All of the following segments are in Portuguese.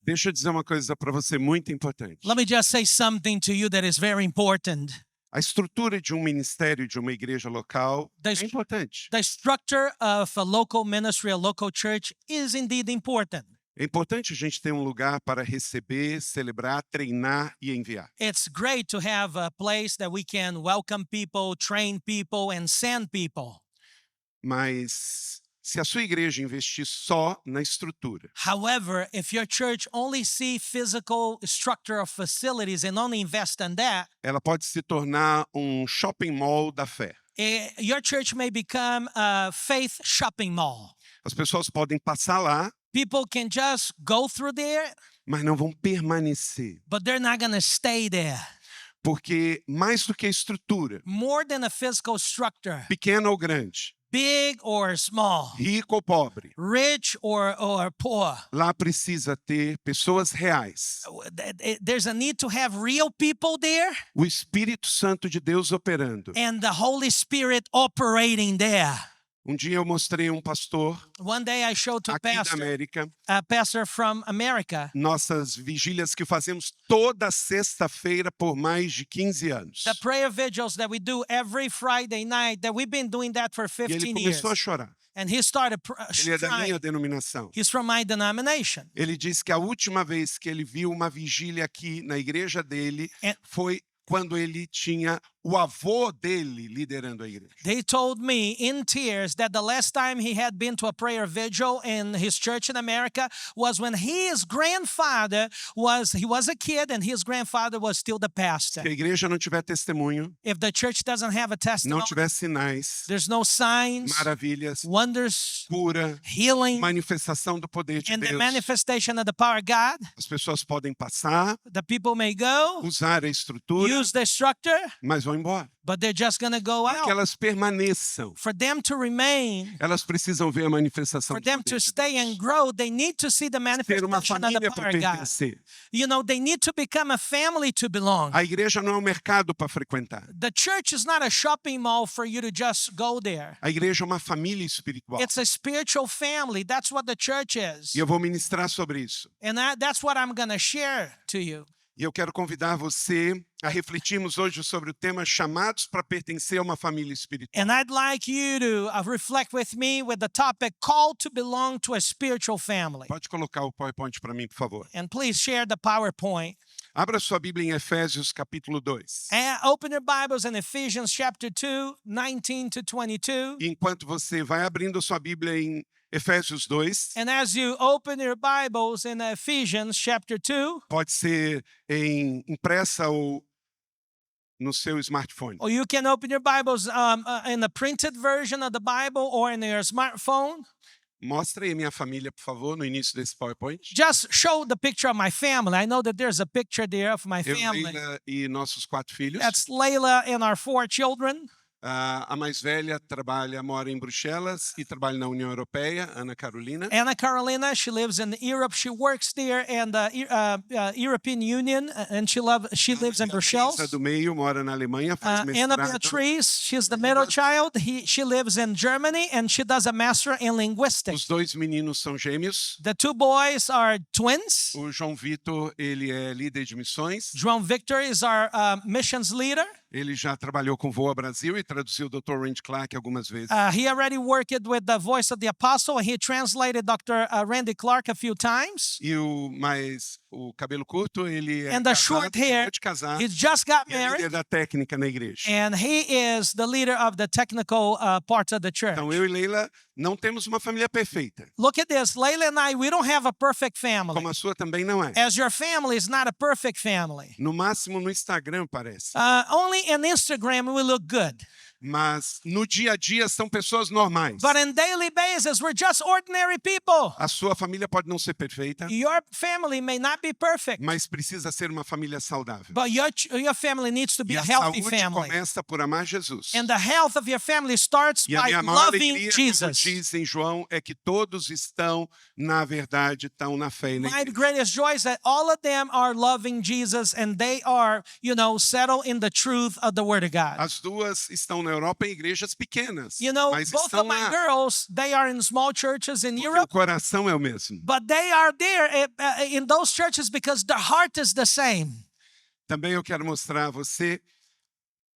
Deixa eu dizer uma coisa para você muito importante. Let me just say something to you that is very important. A estrutura de um ministério, de uma igreja local, Da é est- importante. The structure of a local ministry, a local church, is indeed important. É importante a gente ter um lugar para receber, celebrar, treinar e enviar. It's great to have a place that we can welcome people, train people, and send people. Mas se a sua igreja investir só na estrutura, However, if your church only see physical structure of facilities and only invest in that, ela pode se tornar um shopping mall da fé. your church may become a faith shopping mall. As pessoas podem passar lá, People can just go through there, mas não vão permanecer. but they're not going to stay there. Porque mais do que a estrutura, More than a physical structure, pequena ou grande, big or small, rico ou pobre, rich or poor, lá precisa ter pessoas reais. there's a need to have real people there O Espírito Santo de Deus operando. and the Holy Spirit operating there. Um dia eu mostrei a um pastor One day I showed to aqui da América a pastor from America nossas vigílias que fazemos toda sexta-feira por mais de 15 anos. the prayer vigils that we do every Friday night, that we've been doing that for E ele 15 years. começou a chorar. And he started Ele é da minha crying. denominação. He's from my denomination. Ele disse que a última vez que ele viu uma vigília aqui na igreja dele And- foi quando ele tinha o avô dele liderando a igreja. They told me in tears that the last time he had been to a prayer vigil in his church in America was when his grandfather was a kid and his grandfather was still the pastor. Se a igreja não tiver testemunho, If the church doesn't have a não testimony, tiver sinais, there's no signs, maravilhas, wonders, cura, healing, manifestação do poder de and the Deus, manifestation of the power of God, as pessoas podem passar, the people may go, usar a estrutura, use the structure, mas vão embora. but they're just going to go Para que out. elas permaneçam, For them to remain, elas precisam ver a manifestação for do them poder to de stay Deus. and grow, they need to see the Ter uma manifestation of the família power para of God. pertencer. You know, they need to become a family to belong. A igreja não é um mercado para frequentar. The church is not a shopping mall for you to just go there. A igreja é uma família espiritual. It's a spiritual family. That's what the church is. E eu vou ministrar sobre isso. And that's what I'm going to share to you. E eu quero convidar você a refletirmos hoje sobre o tema chamados para pertencer a uma família espiritual. And I'd like you to reflect with me with the topic called to belong to a spiritual family. Pode colocar o PowerPoint para mim, por favor. And please share the PowerPoint. Abra sua Bíblia em Efésios, capítulo 2. And open your Bibles in Ephesians chapter 2, 19 to 22. E enquanto você vai abrindo sua Bíblia em Efésios 2, And as you open your Bibles in Ephesians chapter 2, pode ser impressa ou no seu smartphone. or you can open your Bibles in the printed version of the Bible or in your smartphone. Mostra aí a minha família, por favor, no início desse PowerPoint. Just show the picture of my family. I know that there's a picture there of my Eu, family. Leila e nossos 4 filhos. That's Layla and our 4 children. A mais velha mora em Bruxelas e trabalha na União Europeia, Ana Carolina. Anna Carolina, she lives in Europe. She works there in the European Union, and she lives in A Brussels. do meio mora na Alemanha, faz Anna mestrado. Beatrice, she's the middle child. She lives in Germany, and she does a master in linguistics. Os 2 meninos são gêmeos. The 2 boys are twins. O João Vitor, ele é líder de missões. João Victor is our missions leader. Ele já trabalhou com Voa Brasil e traduziu o Dr. Randy Clark algumas vezes. He already worked with the Voice of the Apostle, and he translated Dr. Randy Clark a few times. E o cabelo curto, ele é And the casado, short hair, acabou de casar. He just got E é líder married, da técnica na igreja. and he is the leader of the technical parts of the church. Então, eu e Leila não temos uma família perfeita, Look at this. Layla and I, we don't have a perfect family. como a sua também não é. As your family is not a perfect family. No máximo no Instagram parece. Only in Instagram we look good. Mas no dia a dia são pessoas normais. But on daily basis, we're just ordinary people. A sua família pode não ser perfeita, Your family may not be perfect, mas precisa ser uma família saudável. but your family needs to be E a a healthy saúde family. começa por amar Jesus. And the health of your family starts E a by minha maior loving alegria, como Jesus. diz em João, é que todos estão, na verdade, estão na fé e na My igreja. greatest joy is that all of them are loving Jesus and they are, settled in the truth of the Word of God. As duas estão na Europa em igrejas pequenas, You know, mas both estão of my lá. girls, they are are in small churches in Porque o Europe, coração é o mesmo. but they are there in those churches because the heart is the same. Também eu quero mostrar a você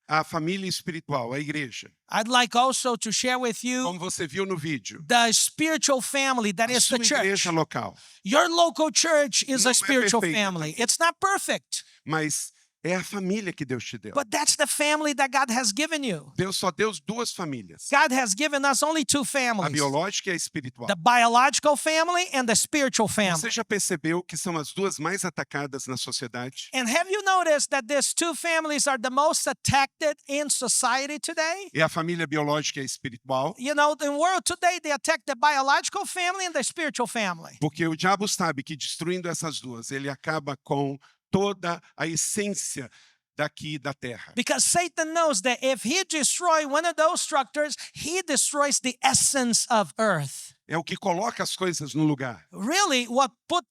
a família espiritual, a igreja. I'd like also to share with you Como você viu no vídeo, the spiritual family that a is the sua church. igreja local. Your local church is Não a é spiritual perfeita family. It's not perfect, Mas é a família que Deus te deu. but that's the family that God has given you. Deus só deu duas famílias, God has given us only two a families, biológica e a espiritual. the biological family and the spiritual family. Você já percebeu que são as duas mais atacadas na sociedade? And have you noticed that these two families are the most attacked in society today? É a família biológica e a espiritual, You know, in the world today, they attack the biological family and the spiritual family. porque o diabo sabe que destruindo essas duas, ele acaba com toda a essência daqui da terra. Because Satan knows that if he destroys one of those structures, he destroys the essence of earth. É o que coloca as coisas no lugar. Really, what put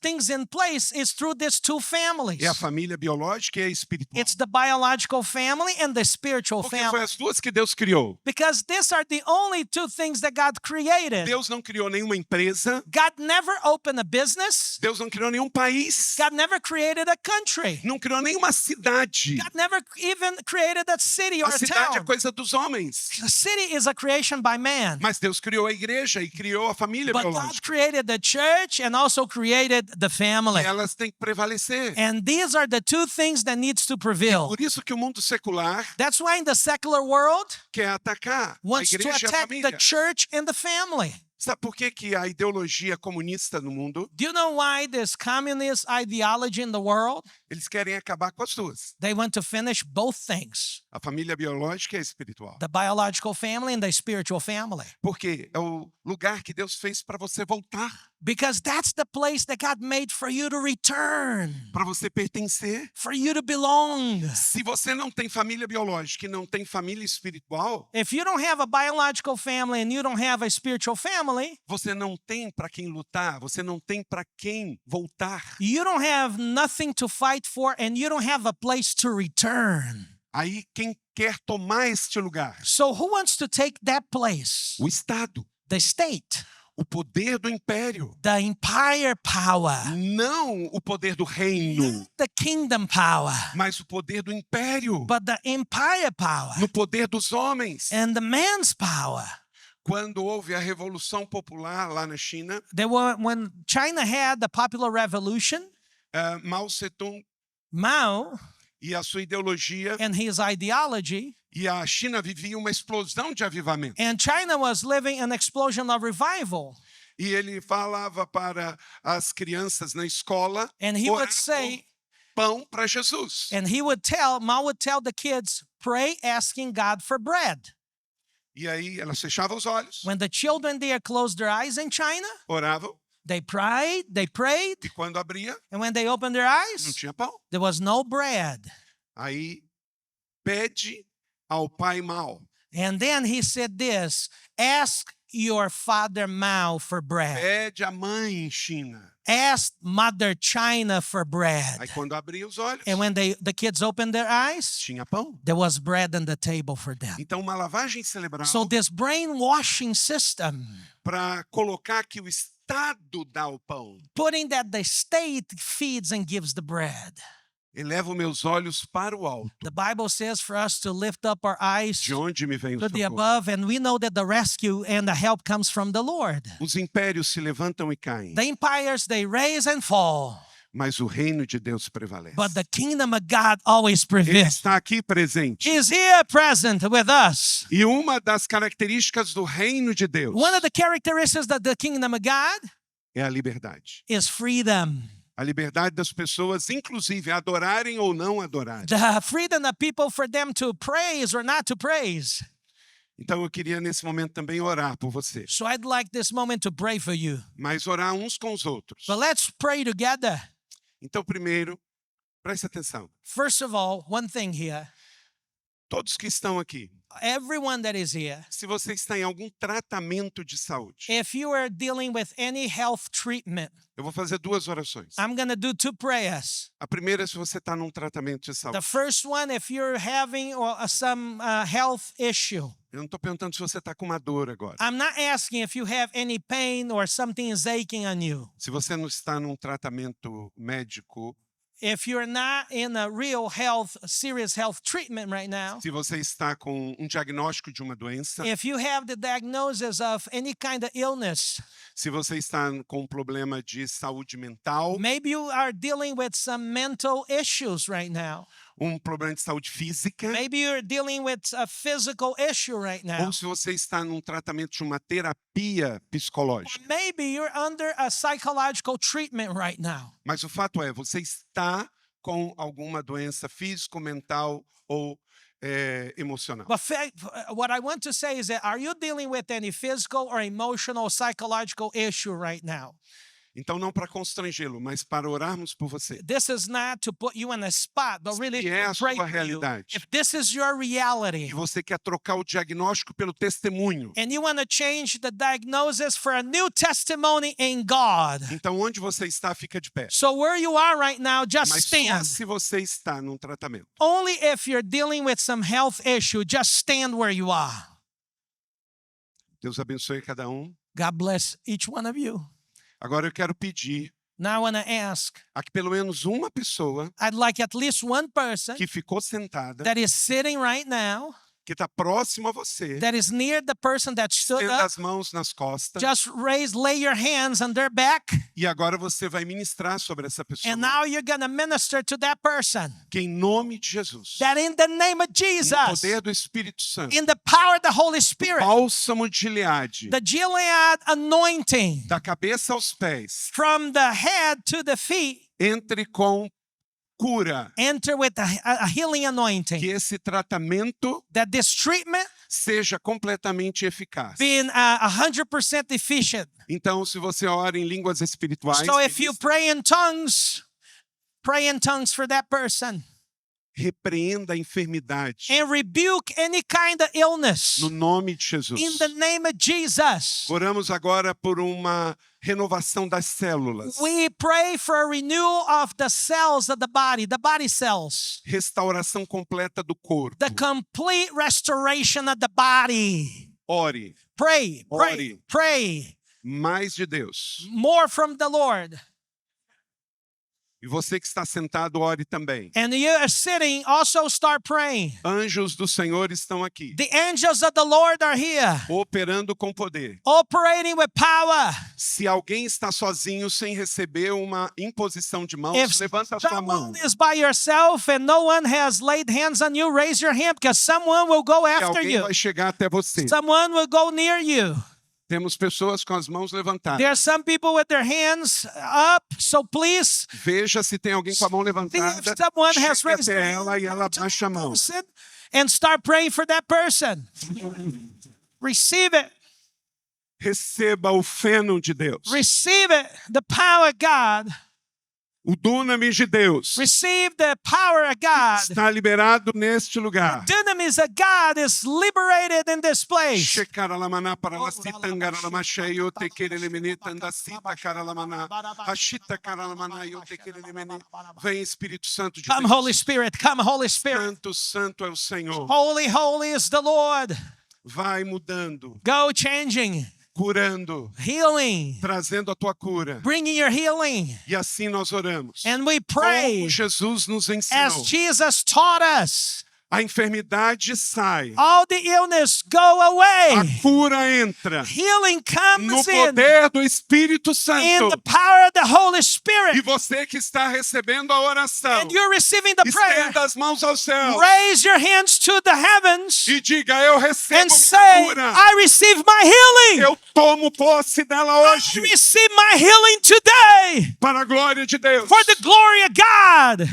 things in place is through these two families. É a família biológica e a espiritual. It's the biological family and the spiritual Porque foi family. as duas que Deus criou. Because these are the only two things that God created. Deus não criou nenhuma empresa, God never opened a business. Deus não criou nenhum país, God never created a country. não criou nenhuma cidade. God never even created a city or A a cidade é town. coisa dos homens. The city is a creation by man. Mas Deus criou a igreja e criou a família But God biológica. created the church and also created the family. Elas têm que prevalecer. And these are the two things that needs to prevail. Por isso que o mundo secular That's why in the secular world quer atacar a wants to igreja e a attack the família. church and the family. Sabe por que que a ideologia comunista no mundo, Do you know why this communist ideology in the world? eles querem acabar com as duas? They want to finish both things, A família biológica e a espiritual. the biological family and the spiritual family. Porque é o lugar que Deus fez para você voltar, Because that's the place that God made for you to return, para você pertencer. for you to belong. Se você não tem família biológica e não tem família espiritual, If you don't have a biological family and you don't have a spiritual family, você não tem para quem lutar, você não tem para quem voltar. you don't have nothing to fight for and you don't have a place to return. Aí quem quer tomar este lugar? So who wants to take that place? O Estado, The state, o poder do império, the empire power, não o poder do reino, not the kingdom power, mas o poder do império, but the empire power no poder dos homens. and the man's power. Quando houve a Revolução Popular lá na China, When China had the popular revolution, Mao Tse-tung Mao e a sua ideologia, and his ideology, e a China vivia uma explosão de avivamento. and China was living an explosion of revival. E ele falava para as crianças na escola And he orar would say, por pão para Jesus. and Mao would tell the kids, pray asking God for bread. E aí elas fechavam os olhos, When the children there closed their eyes in China, oravam, they prayed, e quando abria, and when they opened their não eyes, tinha pão. there was no bread. Aí pede ao pai Mao, And then he said this, ask your father Mao for bread. pede a mãe China. Ask Mother China for bread. Aí quando abria os olhos, And when the kids opened their eyes, tinha pão. there was bread on the table for them. Então uma lavagem cerebral So this brainwashing system, para colocar que o Estado dá o pão. putting that the state feeds and gives the bread. Elevo meus olhos para o alto, The Bible says for us to lift up our eyes de onde me vem o to the socorro. above, and we know that the rescue and the help comes from the Lord. Os impérios se levantam e caem, The empires, they rise and fall, mas o reino de Deus prevalece. but the kingdom of God always Ele prevails. está aqui presente. He is here present with us. E uma das características do reino de Deus One of the characteristics of the kingdom of God é a liberdade. is freedom. A liberdade das pessoas, inclusive, adorarem ou não adorarem. The freedom of people for them to praise or not to praise. Então eu queria nesse momento também orar por você. So I'd like this moment to pray for you. Mas orar uns com os outros. But let's pray together. Então primeiro, preste atenção. First of all, one thing here. Todos que estão aqui, everyone that is here, se você está em algum tratamento de saúde, if you are dealing with any health treatment, eu vou fazer 2 orações. I'm going to do 2 prayers. A primeira é se você está num tratamento de The saúde. first one, if you're having some health issue. Eu não estou perguntando se você está com uma dor agora. I'm not asking if you have any pain or something is aching on you. Se você não está num tratamento médico, If you're not in a real serious health treatment right now, se você está com um diagnóstico de uma doença, if you have the diagnosis of any kind of illness, se você está com um problema de saúde mental, maybe you are dealing with some mental issues right now. um problema de saúde física, Maybe you're dealing with a physical issue right now. ou se você está num tratamento de uma terapia psicológica. Maybe you're under a psychological treatment right now. Mas o fato é, você está com alguma doença físico, mental ou emocional. But what I want to say is that, are you dealing with any physical or emotional, psychological issue right now? Então, não para constrangê-lo, mas para orarmos por você. This is not to put you in a spot, but really Se é a to pray sua for you. realidade, If this is your reality, e você quer trocar o diagnóstico pelo testemunho, and you want to change the diagnosis for a new testimony in God. então onde você está, fica de pé. So where you are right now, just Mas só stand. se você está num tratamento. Only if you're dealing with some health issue, just stand where you are. Deus abençoe cada um. God bless each one of you. Agora eu quero pedir Now I want to ask, a que pelo menos uma pessoa I'd like at least one person que ficou sentada, that is sitting right now, que está próximo a você, that is near the person that stood estenda up, as mãos nas costas, just lay your hands on their back, e agora você vai ministrar sobre essa pessoa. and now you're going to minister to that person. Que em nome de Jesus, That in the name of no Jesus, poder do Espírito Santo, in the power of the Holy Spirit, bálsamo de Gileade, the Gilead anointing, da cabeça aos pés, from the head to the feet, entre com cura, enter with a healing anointing. que esse tratamento That this treatment seja completamente eficaz. being 100% efficient. Então, se você ora em línguas espirituais, So if you pray in tongues for that person, repreenda a enfermidade and rebuke any kind of illness no nome de Jesus. in the name of Jesus. Oramos agora por uma renovação das células, We pray for a renewal of the cells of the body cells, restauração completa do corpo. the complete restoration of the body. Ore Pray, Ore. pray, pray. mais de Deus. More from the Lord. E você que está sentado, ore também. And you are sitting, also start praying. Anjos do Senhor estão aqui, The angels of the Lord are here, operando com poder. operating with power. Se alguém está sozinho sem receber uma imposição de mãos, If levanta a sua mão. someone is by yourself and no one has laid hands on you, raise your hand, because someone will go Que after alguém you. vai chegar até você. Someone will go near you. Temos pessoas com as mãos levantadas. There are some people with their hands up, so please Veja se tem alguém com a mão see if levantada. someone has Chegue raised até their ela e hand ela to baixa a that mão. person and start praying for that person. Receive it. Receba o feno de Deus. Receive it. The power of God. O dunamis de Deus Receive the power of God. está liberado neste lugar. Dunamis of God is liberated in this place. Shekaralamaná paralacitangaralamacheio tekerelemene tandacita karalamaná. Hashita karalamaná eu tekerelemene. Vem Espírito Santo de Come, Holy Deus. Spirit. Come, Holy Spirit. Santo, santo é o Senhor. Holy, holy is the Lord. Vai mudando, Go changing, curando, healing, trazendo a tua cura. bringing your healing. E assim nós oramos. And we Como pray Jesus nos as ensinou. Jesus taught us. A enfermidade sai. All the illness go away. A cura entra Healing no comes in poder do Espírito the Santo. power of the Holy E Spirit. você que está recebendo a oração, And you're receiving the prayer. estenda as mãos ao céu Raise your hands to the heavens e diga: eu recebo and minha say, cura. I receive my healing. Eu tomo posse dela I hoje receive my healing today para a glória de Deus. for the glory of God.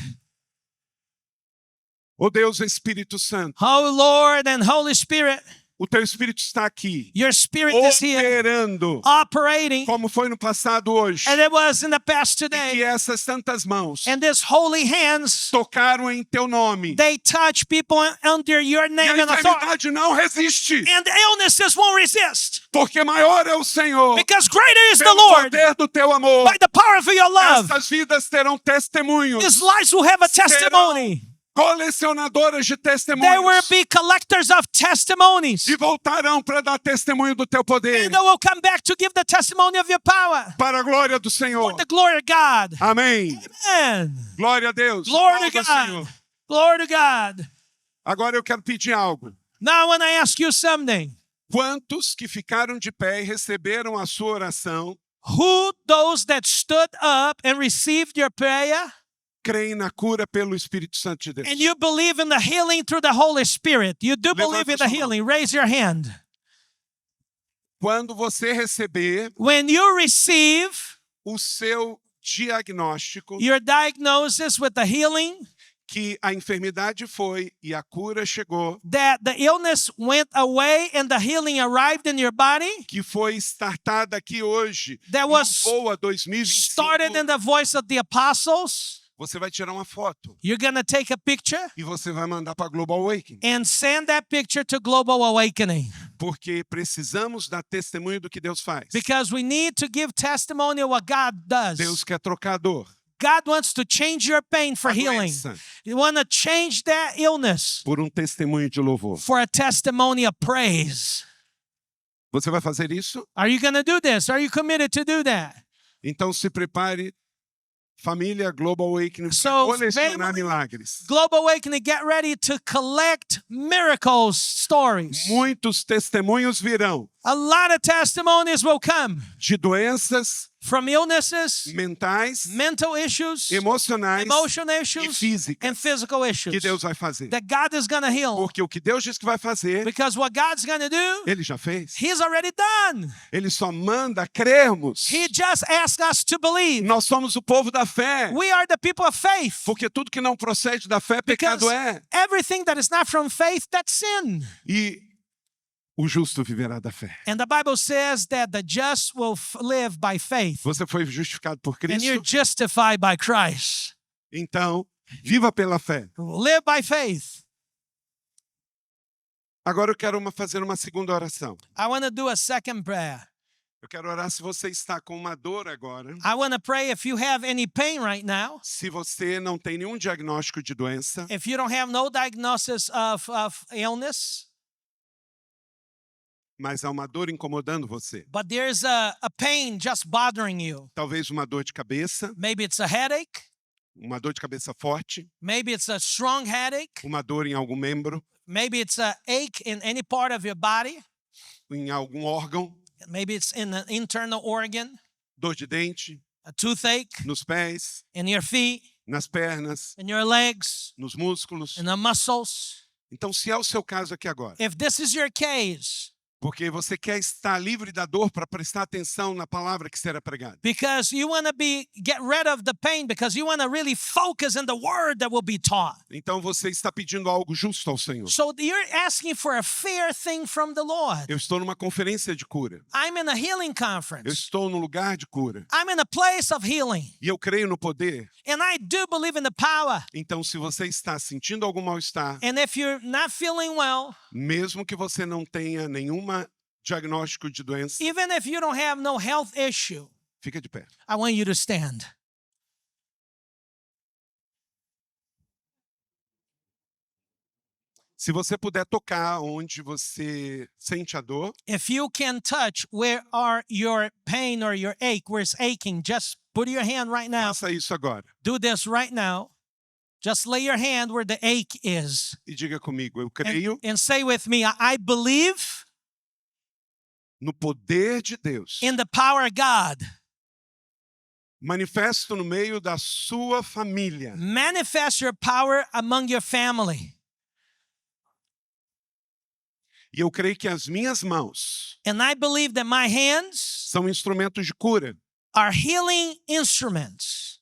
Ó Deus Espírito Santo, Oh Lord and Holy Spirit, O teu espírito está aqui, Your spirit is here operando, operating, como foi no passado hoje. and it was in the past E que today. essas santas mãos And these holy hands, tocaram em teu nome. they touch people under your E name a and authority. enfermidade não resiste, And illnesses won't resist. porque maior é o Senhor. Because greater is the Pelo Lord. poder do teu amor, By the power of your love, essas vidas terão testemunhos, these lives will have a testimony. colecionadoras de They will testemunhos, be collectors of testimonies. e voltarão para dar testemunho do teu poder, And they will come back to give the testimony of your power. para a glória do For Senhor. the glory of God. Amém. Amen. Glória a Deus. Glory to Aplauda ao Senhor. God. Glory to God. Agora eu quero pedir algo. Now I want to ask you something. Quantos que ficaram de pé e receberam a sua oração, Who those that stood up and received your prayer creem na cura pelo Espírito Santo de Deus? and you believe in the healing through the Holy Spirit? You do believe in the sua mão. healing. Raise your hand. Quando você receber When you receive o seu diagnóstico your diagnosis with the healing, que a enfermidade foi e a cura chegou, that the illness went away and the healing arrived in your body, que foi startada aqui hoje, that no was Voa started 2025, in the voice of the apostles, você vai tirar uma foto you're going to take a picture e você vai mandar para Global Awakening, and send that picture to Global Awakening, porque precisamos dar testemunho do que Deus faz. because we need to give testimony of what God does. Deus quer trocar a dor, God wants to change your pain for a healing. doença, You want to change that illness por testemunho de louvor. for a testimony of praise. Você vai fazer isso? Are you going to do this? Are you committed to do that? Então se prepare, família Global Awakening, para So, colecionar family- milagres. Global Awakening, get ready to collect miracles stories. Muitos testemunhos virão A lot of testimonies will come de doenças from illnesses, mentais, mental issues, emocionais emotional e issues, físicas and physical issues que Deus vai fazer. that God is going to heal. Porque o que Deus diz que vai fazer, Because what God's going to do, Ele já fez. He's already done. Ele só manda crermos. He just asked us to believe. Nós somos o povo da fé. We are the people of faith. Porque tudo que não procede da fé, Because pecado é. everything that is not from faith, that's sin. E o justo viverá da fé. And the Bible says that the just will live by faith. Você foi justificado por And you're Cristo, justified by Christ. então viva pela fé. Live by faith. Agora eu quero fazer uma segunda oração. I want to do a second prayer. Eu quero orar se você está com uma dor agora. I want to pray if you have any pain right now, Se você não tem nenhum diagnóstico de doença, if you don't have no diagnosis of illness, mas há uma dor incomodando você. but there's a pain just bothering you. Talvez uma dor de cabeça, Maybe it's a headache. uma dor de cabeça forte, Maybe it's a strong headache. uma dor em algum membro, Maybe it's a ache in any part of your body. em algum órgão, Maybe it's in an internal organ, dor de dente, a toothache nos pés, in your feet, nas pernas, in your legs, nos músculos. in the muscles. Então, se é o seu caso aqui agora, If this is your case, porque você quer estar livre da dor para prestar atenção na palavra que será pregada. because you want to get rid of the pain, because you want to really focus in the word that will be taught. Então você está pedindo algo justo ao Senhor. So you're asking for a fair thing from the Lord. Eu estou numa conferência de cura. I'm in a healing Eu conference. estou num lugar de cura. I'm in a place of healing. E eu creio no poder. And I do believe in the power. Então, se você está sentindo algum mal-estar, And if you're not feeling well, mesmo que você não tenha nenhuma diagnóstico de doença, even if you don't have no health issue, fica de pé. I want you to stand. Se você puder tocar onde você sente a dor, If you can touch where are your pain or your ache, where it's aching, just put your hand right now. faça isso agora. Do this right now. Just lay your hand where the ache is. E diga comigo, eu And, creio and say with me, I believe no poder de Deus. in the power of God. Manifesto no meio da sua família. Manifest your power among your family. E eu creio que as minhas mãos And I believe that my hands são instrumentos de cura, are healing instruments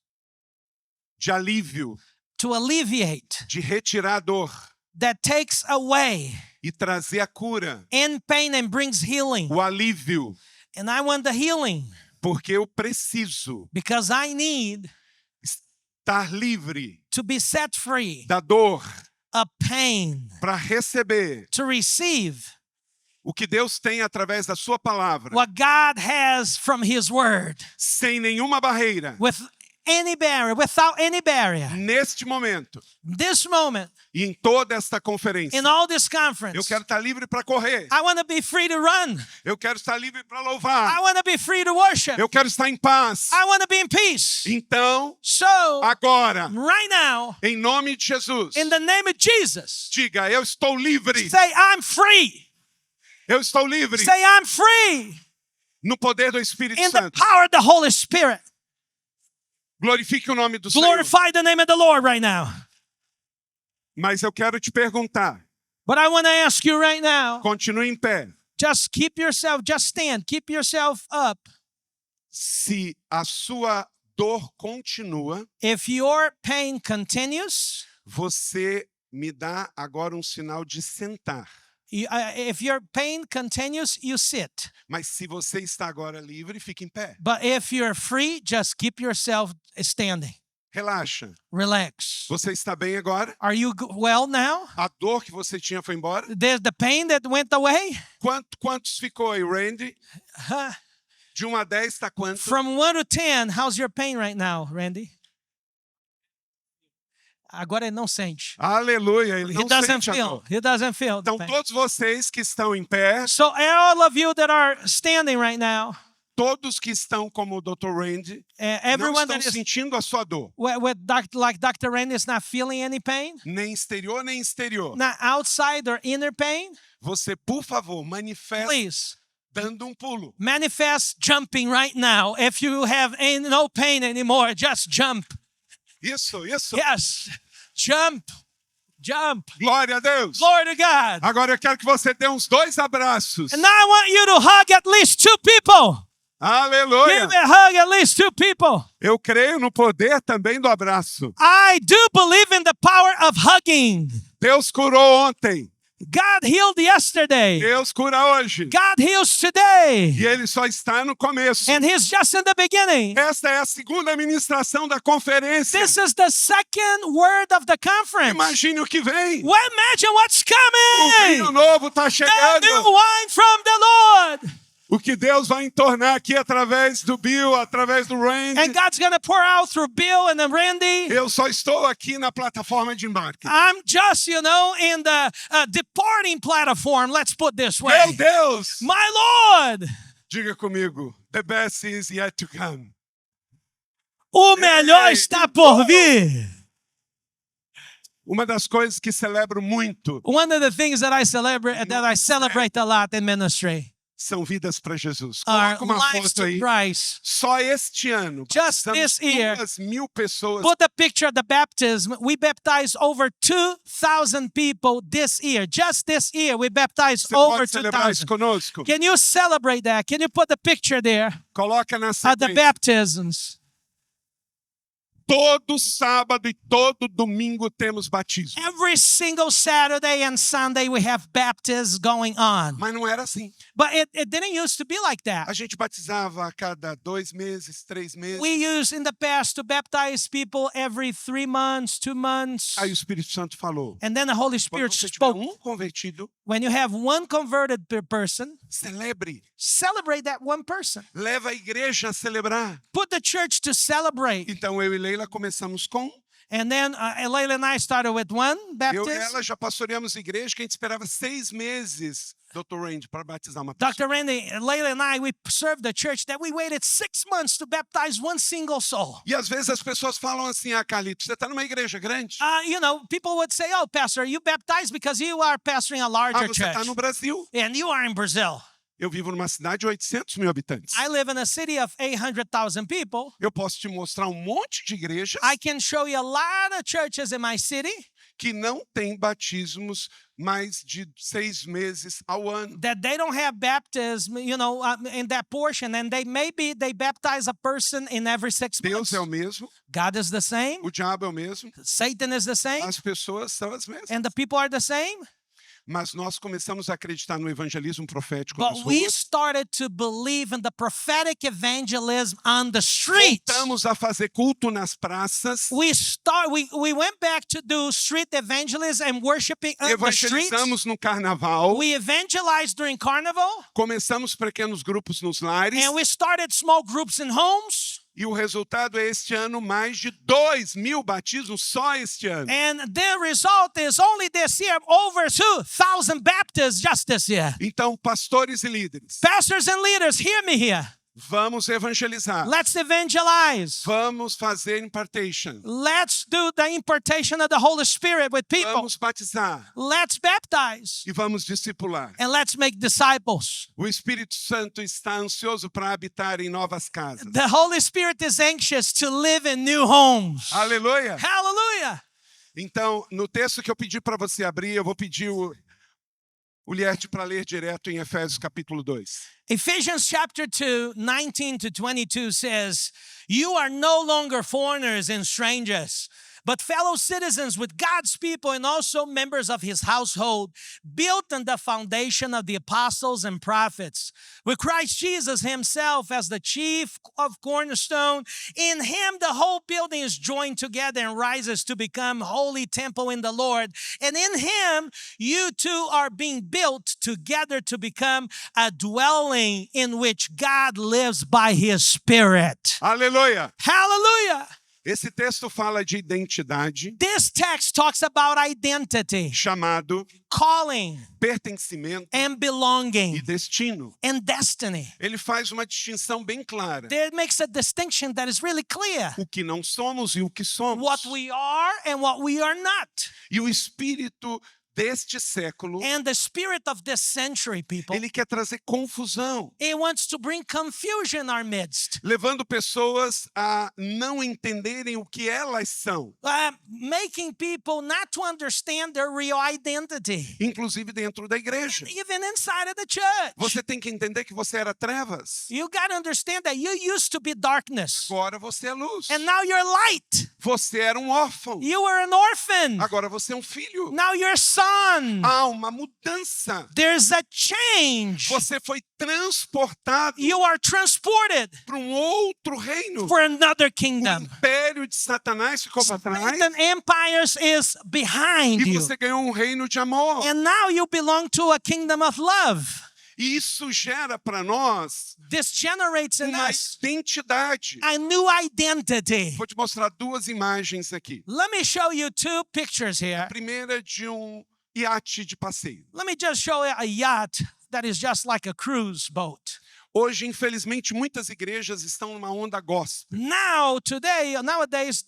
de alívio, to alleviate, de retirar a dor, that takes away e trazer a cura, in pain and brings healing. o alívio, And I want the healing porque eu preciso because I need estar livre to be set free da dor of pain, para receber to receive o que Deus tem através da sua palavra, what God has from His Word sem nenhuma barreira, without any barrier. neste momento This moment, e em toda esta conferência. in all this Eu conference, quero estar livre para correr. I want to be free to run. Eu quero estar livre para I louvar. want to be free to worship. Eu quero estar em paz. I want to be in peace. Então, So, agora, right now, em nome de Jesus, in the name of Jesus, diga: eu estou livre. say, I'm free. Eu estou livre Say, I'm free no poder do Espírito in the Santo. power of the Holy Spirit. Glorifique o nome do Senhor. Glorify the name of the Lord right now. Mas eu quero te perguntar, But I want to ask you right now, continue em pé, just stand, keep yourself up. se a sua dor continua, If your pain continues, você me dá agora um sinal de sentar. if your pain continues, you sit. Mas se você está agora livre, fique em pé. But if you're free, just keep yourself standing. Relaxa. Relax. Você está bem agora? Are you well now? A dor que você tinha foi embora? There's the pain that went away. Quantos ficou aí, Randy? Huh? De 1 a 10 está quanto? From 1 to 10, how's your pain right now, Randy? Agora ele não sente. Aleluia, ele He não doesn't sente a feel. dor. He doesn't feel the Então, pain. todos vocês que estão em pé, So all of you that are standing right now, todos que estão como o Dr. Randy, não everyone estão that is sentindo a sua dor, like Dr. Randy is not feeling any pain, nem exterior nem exterior. not outside or inner pain, Você, por favor, manifeste please dando um pulo. manifest jumping right now. If you have no pain anymore, just jump. Isso. Yes, jump. Glória a Deus. Glory to God. Agora eu quero que você dê uns 2 abraços. And now I want you to hug at least 2 people. Aleluia. Give me a hug at least 2 people. Eu creio no poder também do abraço. I do believe in the power of hugging. Deus curou ontem. God healed yesterday. Deus cura hoje. God heals today. E ele só está no começo. And He's just in the beginning. Esta é a segunda ministração da conferência. This is the second word of the conference. Imagine o que vem. Well, imagine what's O vinho coming. novo está The chegando. new wine from the Lord. O que Deus vai entornar aqui através do Bill, através do And Randy. God's going to pour out through Bill and then Randy. Eu só estou aqui na plataforma de embarque. I'm just, in the departing platform. Let's put this Meu way. Deus! My Lord. Diga comigo. The best is yet to come. O melhor Ei. está por vir. Uma das coisas que celebro muito One of the things that I celebrate a lot in ministry são vidas para Jesus. are Coloca uma lives foto to aí. Christ. Só este ano, Just batizamos this year, 2.000 pessoas. Put the picture of the baptism. We baptized over 2,000 people this year. Just this year, we baptized Você over pode celebrar isso 2,000. conosco? Can you celebrate that? Can you put the picture there Coloca na of the sequência. baptisms? Todo sábado e todo domingo temos batismo. Every single Saturday and Sunday, we have baptisms going on. Mas não era assim. But it didn't used to be like that. A gente batizava a cada 2 meses, 3 meses. We used in the past to baptize people every 3 months, 2 months. Aí o Espírito Santo falou. And then the Holy Quando Spirit você tiver spoke. convertido, When you have one converted person, celebre. celebrate that one person. Leva a igreja a celebrar. Put the church to celebrate. Então eu e Leila começamos com. And then Layla and I started with one Eu e baptism. ela já pastoreamos igreja que a gente esperava 6 meses, Dr. Randy, para batizar uma pessoa. Dr. Randy, Layla and I, we served the church that we waited 6 months to baptize one single soul. E às vezes as pessoas falam assim, Carlito, você está numa igreja grande? People would say, oh, Pastor, you baptized because you are pastoring a larger Você está church. no Brasil. And you are in Brazil. Eu vivo numa cidade de 800 mil habitantes. I live in a city of 800,000 people. Eu posso te mostrar um monte de igrejas I can show you a lot of churches in my city que não têm batismos mais de 6 meses ao ano. that they don't have baptism, in that portion, and they baptize a person in every 6 months. Deus é o mesmo, God is the same. o diabo é o mesmo, Satan is the same. as pessoas são as mesmas. And the people are the same. Mas nós começamos a acreditar no evangelismo profético nas But we ruas. started to believe in the prophetic evangelism on the streets. Voltamos a fazer culto nas praças. We went back to do street evangelism and worshiping on the streets. Evangelizamos no carnaval. We evangelized during Carnival, Começamos pequenos grupos nos lares. and we started small groups in homes. E o resultado é este ano mais de 2.000 batismos só este ano. And the result is only this year over 2,000 Baptists just this year. Então, pastores e líderes, Pastors and leaders, hear me here. vamos evangelizar. Let's evangelize. Vamos fazer impartation. Let's do the impartation of the Holy Spirit with people. Vamos batizar. Let's baptize. E vamos discipular. And let's make disciples. O Espírito Santo está ansioso para habitar em novas casas. The Holy Spirit is anxious to live in new homes. Aleluia! Hallelujah. Então, no texto que eu pedi para você abrir, eu vou pedir o Lierte para ler direto em Efésios capítulo 2. Ephesians chapter 2, 19 to 22 says, "You are no longer foreigners and strangers, but fellow citizens with God's people and also members of his household, built on the foundation of the apostles and prophets, with Christ Jesus himself as the chief of cornerstone. In him the whole building is joined together and rises to become a holy temple in the Lord. And in him you too are being built together to become a dwelling in which God lives by his Spirit." Aleluia! Hallelujah. Esse texto fala de identidade, This text talks about identity, chamado, calling, pertencimento and e belonging, destino. and destiny. Ele faz uma distinção bem clara. There makes a distinction that is really clear. O que não somos e o que somos. What we are and what we are not. E o espírito deste século, And the spirit of this century, people, ele quer trazer confusão, it wants to bring confusion in our midst. levando pessoas a não entenderem o que elas são, Making people not to understand their real identity, inclusive dentro da igreja. even inside of the church. Você tem que entender que você era trevas, You got to understand that you used to be darkness, agora você é luz. and now you're light. Você era um órfão, You were an orphan, agora você é um filho. now you're a son. Há uma mudança. There's a change. Você foi transportado You are transported para um outro reino. for another O kingdom. império de Satanás ficou para trás Satan empires is behind e you. você ganhou um reino de amor. And now you belong to a kingdom of love. E isso gera para nós This generates in uma us identidade. a new identity. Vou te mostrar duas imagens aqui. Let me show you two pictures here. A primeira é de iate de passeio. Let me just show you a yacht that is just like a cruise boat. Hoje, infelizmente, muitas igrejas estão numa onda gospel. Nowadays,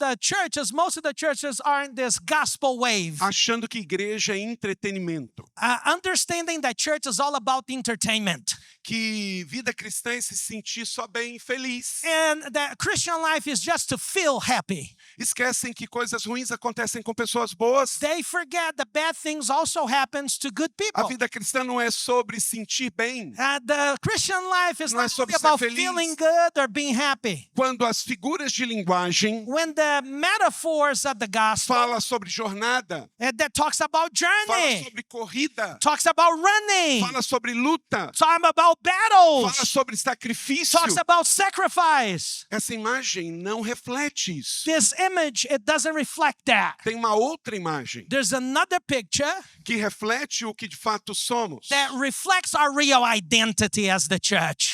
most of the churches are in this gospel wave. Achando que igreja é entretenimento. Understanding that church is all about entertainment. Que vida cristã é se sentir só bem feliz. And that Christian life is just to feel happy. Esquecem que coisas ruins acontecem com pessoas boas. They forget that bad things also happens to good A people. vida cristã não é sobre sentir bem. The Christian life is Não é not sobre only ser about feliz. feeling good or being happy. Quando as figuras de linguagem When the metaphors of the gospel fala sobre jornada, that talks about fala journey, sobre corrida, talks about running, fala sobre luta, talks about battles, fala sobre sacrifício. talks about sacrifice. Essa imagem não reflete isso. This image, it doesn't reflect that. Tem uma outra imagem There's another picture que reflete o que de fato somos. that reflects our real identity as the church.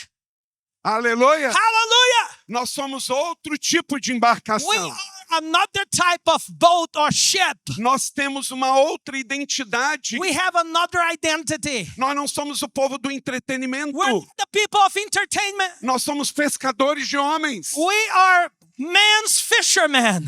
Aleluia! Hallelujah! Nós somos outro tipo de We embarcação. are another type of boat or ship. Nós temos uma outra identidade. We have another identity. Nós não somos o povo do entretenimento. We're not the people of entertainment. Nós somos pescadores de homens. We are man's fishermen.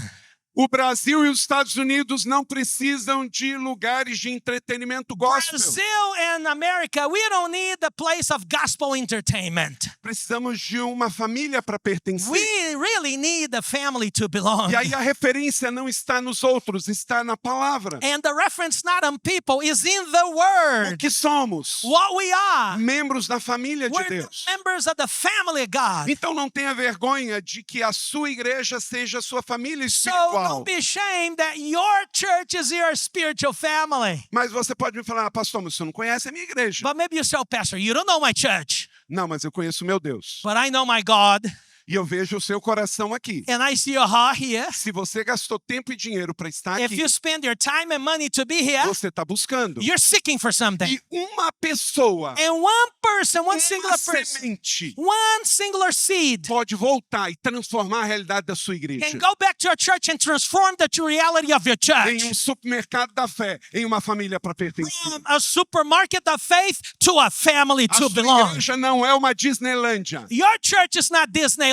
O Brasil e os Estados Unidos não precisam de lugares de entretenimento gospel. Brazil and America, we don't need the place of gospel entertainment. Precisamos de uma família para pertencer. We really need a family to belong. E aí a referência não está nos outros, está na palavra. And the reference not on people is in the O word. que somos? What we are. Membros da família de We're the Deus. members of the family of God. Então não tenha vergonha de que a sua igreja seja a sua família So espiritual. espiritual. be ashamed that your church is your spiritual family. Mas você pode me falar, pastor, mas você não conhece a minha igreja. But maybe you say, oh, Pastor, you don't know my church, Não, mas eu conheço o meu Deus. but I know my God, E eu vejo o seu coração aqui. and I see your heart here. Se você gastou tempo e dinheiro para estar If aqui, you spend your time and money to be here, você está buscando. you're seeking for something. E uma pessoa, And one person, one uma singular person, semente, one singular seed pode voltar e transformar a realidade da sua can igreja. go back to your church and transform the true reality of your Em church. um supermercado da fé, em uma família para pertencer. From a supermarket of faith to a family A to sua belong. igreja não é uma Disneylândia. Your church is not Disneyland.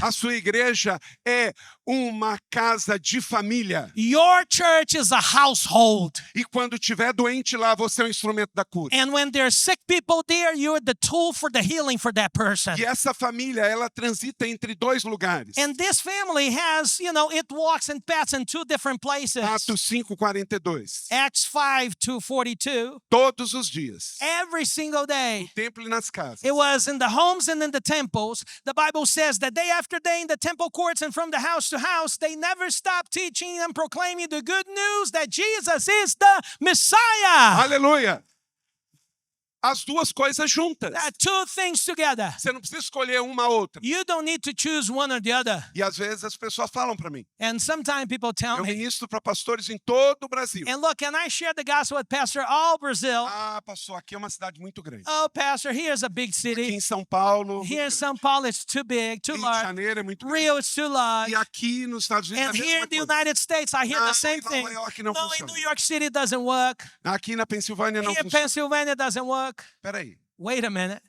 A sua igreja é uma casa de família. Your church is a household. E quando tiver doente lá, você é o instrumento da cura. And when there's sick people there, you're the tool for the healing for that person. E essa família, ela transita entre dois lugares. And this family has, it walks and paths in two different places. Atos 5:42. Acts 5:42. Todos os dias. Every single day. No templo e nas casas. It was in the homes and in the temples. The Bible says that day after day in the temple courts and from the house to house, they never stopped teaching and proclaiming the good news that Jesus is the Messiah. Aleluia! As duas coisas juntas. Two things together. Você não precisa escolher uma ou outra. You don't need to choose one or the other. E às vezes as pessoas falam para mim. And sometimes people tell Eu me, ministro para pastores em todo o Brasil. and look, and I share the gospel with Pastor all Brazil. Ah, pastor, aqui é uma cidade muito grande. Oh, Pastor, here's a big Aqui city. em São Paulo, Here in São Paulo, it's too big, too Rio de large. Janeiro é muito grande. Rio, it's too large. E aqui nos Estados Unidos And é a here mesma in the coisa. United States, I hear Não, the same em thing. Nova York não No, in funciona. New York City it doesn't work. Aqui na Pensilvânia não Here in funciona. Pennsylvania it doesn't work. Peraí, Wait a minute.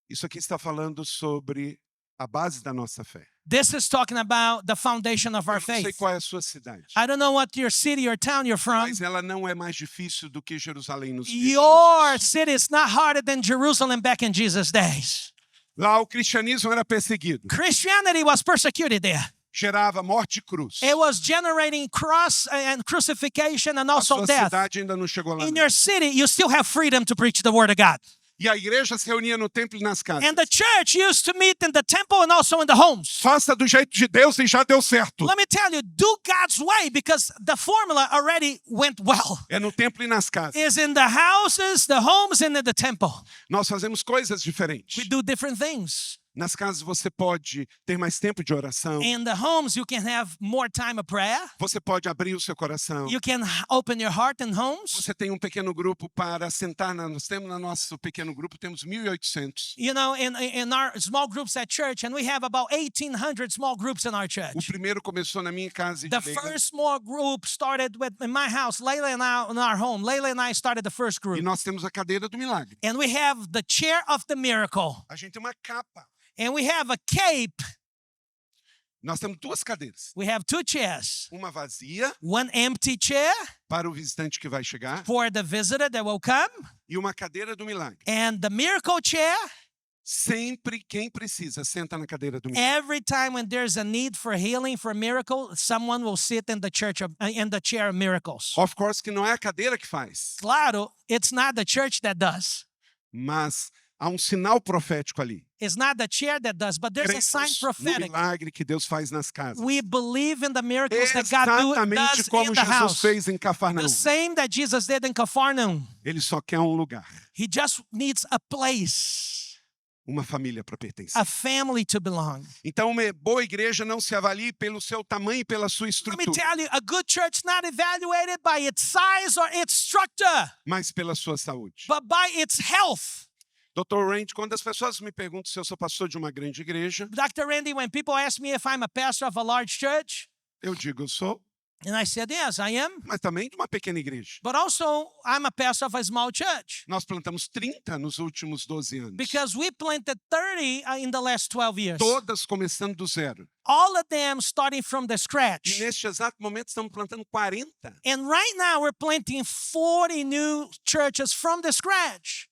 isso aqui está falando sobre a base da nossa fé. This is talking about the foundation of Eu our não sei faith. qual é a sua cidade, I don't know what your city or town you're from. mas ela não é mais difícil do que Jerusalém nos dias de Your Jesus. city is not harder than Jerusalem back in Jesus' days. Lá o cristianismo era perseguido, Christianity was persecuted there. gerava morte e cruz. It was generating cross and crucifixion and A also sua death. cidade ainda não chegou lá. In não. your city, you still have freedom to preach the word of God. E a igreja se reunia no templo e nas casas. And the church used to meet in the temple and also in the homes. Faça do jeito de Deus e já deu certo. Let me tell you, do God's way because the formula already went well. É no templo e nas casas. Is in the houses, the homes, and in the temple. Nós fazemos coisas diferentes. We do different things. Nas casas você pode ter mais tempo de oração. In the homes, you can have more time of prayer. Você pode abrir o seu coração. You can open your heart in homes. Você tem um pequeno grupo para sentar. Nós temos no nosso pequeno grupo, temos 1.800. In our small groups at church, and we have about 1,800 small groups in our O church. primeiro começou na minha casa The de Leila, first small group started in my house. Layla and I, in our home. Layla and I started the first e group. nós temos a cadeira do milagre. And we have the chair of the miracle. A gente tem uma capa. And we have a cape. Nós temos duas cadeiras. We have two chairs. Uma vazia One empty chair para o visitante que vai chegar for the visitor that will come. e uma cadeira do milagre. And the miracle chair, Sempre quem precisa senta na cadeira do milagre. every time when there's a need for healing, for a miracle, someone will sit in the in the chair of miracles. Of course que não é a cadeira que faz, Claro, it's not the church that does. mas há um sinal profético ali. It's not the chair that does, but there's a sign Cremos no prophetic. milagre que Deus faz nas casas. We believe in the miracles that God Exatamente does como in the Jesus house. fez em The Cafarnaum. same that Jesus did in Capharnaum. Ele só quer um lugar, He just needs a place, uma família para pertencer. a family to belong. Então, uma boa igreja não se avalie pelo seu tamanho e pela sua Let me estrutura, tell you, a good church not evaluated by its size or its structure, mas pela sua saúde. but by its health. Dr. Randy, quando as pessoas me perguntam se eu sou pastor de uma grande igreja, Dr. Randy, when people ask me if I'm a pastor of a large church, eu digo eu sou, and I said, yes, I am, mas também de uma pequena igreja. but also I'm a pastor of a small church Nós plantamos 30 nos últimos 12 anos, because we planted 30 in the last 12 years. todas começando do zero. All of them starting from the E scratch. neste exato momento estamos plantando 40. And right now we're planting 40 new churches from the scratch.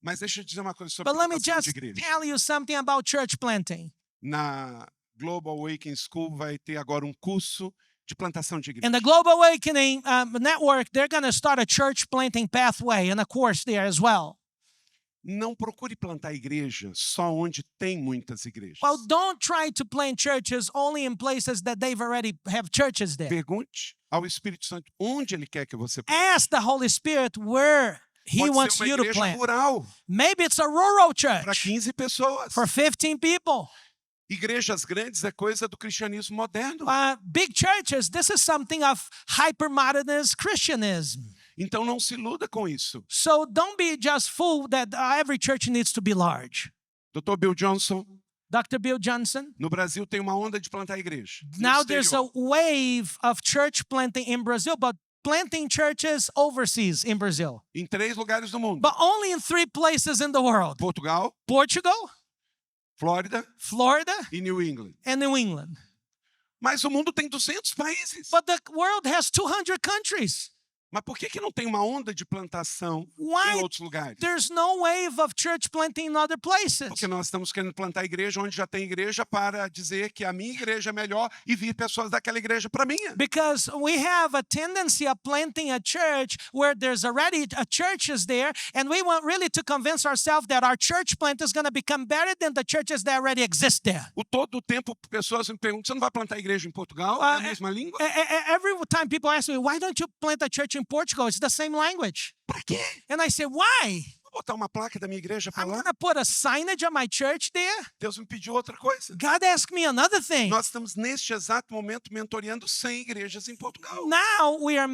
Mas deixa eu dizer uma coisa sobre But let me plantação just de igreja. tell you something about church planting. Na Global Awakening School vai ter agora um curso de plantação de igreja. In the Global Awakening Network, they're going to start a church planting pathway and a course there as well. Não procure plantar igreja só onde tem muitas igrejas. Well, don't try to plant churches only in places that they've already have churches there. Pergunte ao Espírito Santo onde ele quer que você plante. Ask the Holy Spirit where He Pode wants ser uma you to igreja plant. rural Maybe it's a rural para church 15 pessoas. for 15 people. Igrejas grandes é coisa do cristianismo moderno. Big churches, this is something of hyper-modernist Christianism. Então não se iluda com isso. So don't be just fooled that every church needs to be large. Dr. Bill Johnson, Dr. Bill Johnson, no Brasil tem uma onda de plantar igreja. No now there's a exterior. wave of church planting in Brazil, but planting churches overseas in Brazil. Em 3 lugares do mundo. But only in 3 places in the world. Portugal, Portugal, Flórida Florida, e New England. and New England. Mas o mundo tem 200 países. But the world has 200 countries. Mas por que não tem uma onda de plantação em Why outros lugares? there's no wave of church planting in other places? Porque nós estamos querendo plantar igreja onde já tem igreja para dizer que a minha igreja é melhor e vir pessoas daquela igreja para a minha. Because we have a tendency of planting a church where there's already a churches there, and we want really to convince ourselves that our church plant is going to become better than the churches that already exist there. Todo o tempo pessoas me perguntam, você não vai plantar igreja em Portugal? É a mesma língua? Every time people ask me, why don't you plant a church in Portugal? It's the same language. Para quê? And I say, why? Vou botar uma placa da minha igreja para I'm lá? going to put a signage of my church there? Deus me pediu outra coisa. God asked me another thing. Nós estamos neste exato momento mentoreando 100 igrejas em Portugal. Now we're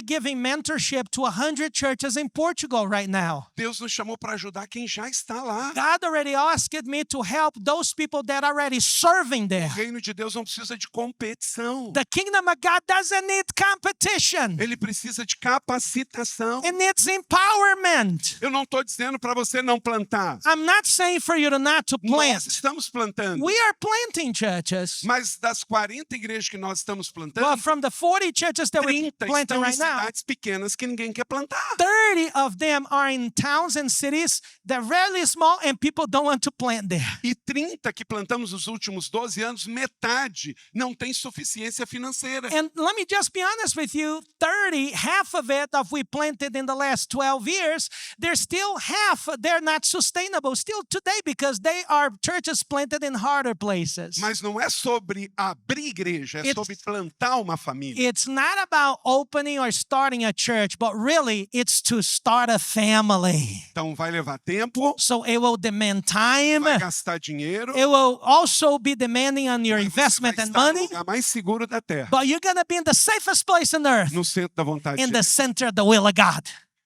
giving mentorship to 100 churches in Portugal right now. Deus nos chamou para ajudar quem já está lá. God already asked me to help those people that are already serving O there. reino de Deus não precisa de competição. The kingdom of God doesn't need competition. Ele precisa de capacitação. It needs empowerment. Eu não estou dizendo para você não plantar. I'm not saying for you not to Nós plant. estamos plantando. We are planting churches. Mas das 40 igrejas que nós estamos plantando, Well, from the 40 churches that we're 30 planting estão em right now, cidades pequenas que ninguém quer plantar. 30 of them are in towns and cities that are really small and people don't want to plant there. E 30 que plantamos nos últimos 12 anos, metade não tem suficiência financeira. And let me just be honest with you, 30, half of it of we planted in the last 12 years, there's still half, they're not sustainable still today because they are churches planted in harder places. Mas não é sobre abrir igreja, é sobre plantar uma família. It's not about opening or starting a church, but really it's to start a family. Então vai levar tempo, So it will demand time. vai gastar dinheiro, It will also be demanding on your mas você vai investment and estar no money, lugar mais seguro da terra, but you're going to be in the safest place on earth, no centro da vontade in de the Deus. center of the will of God.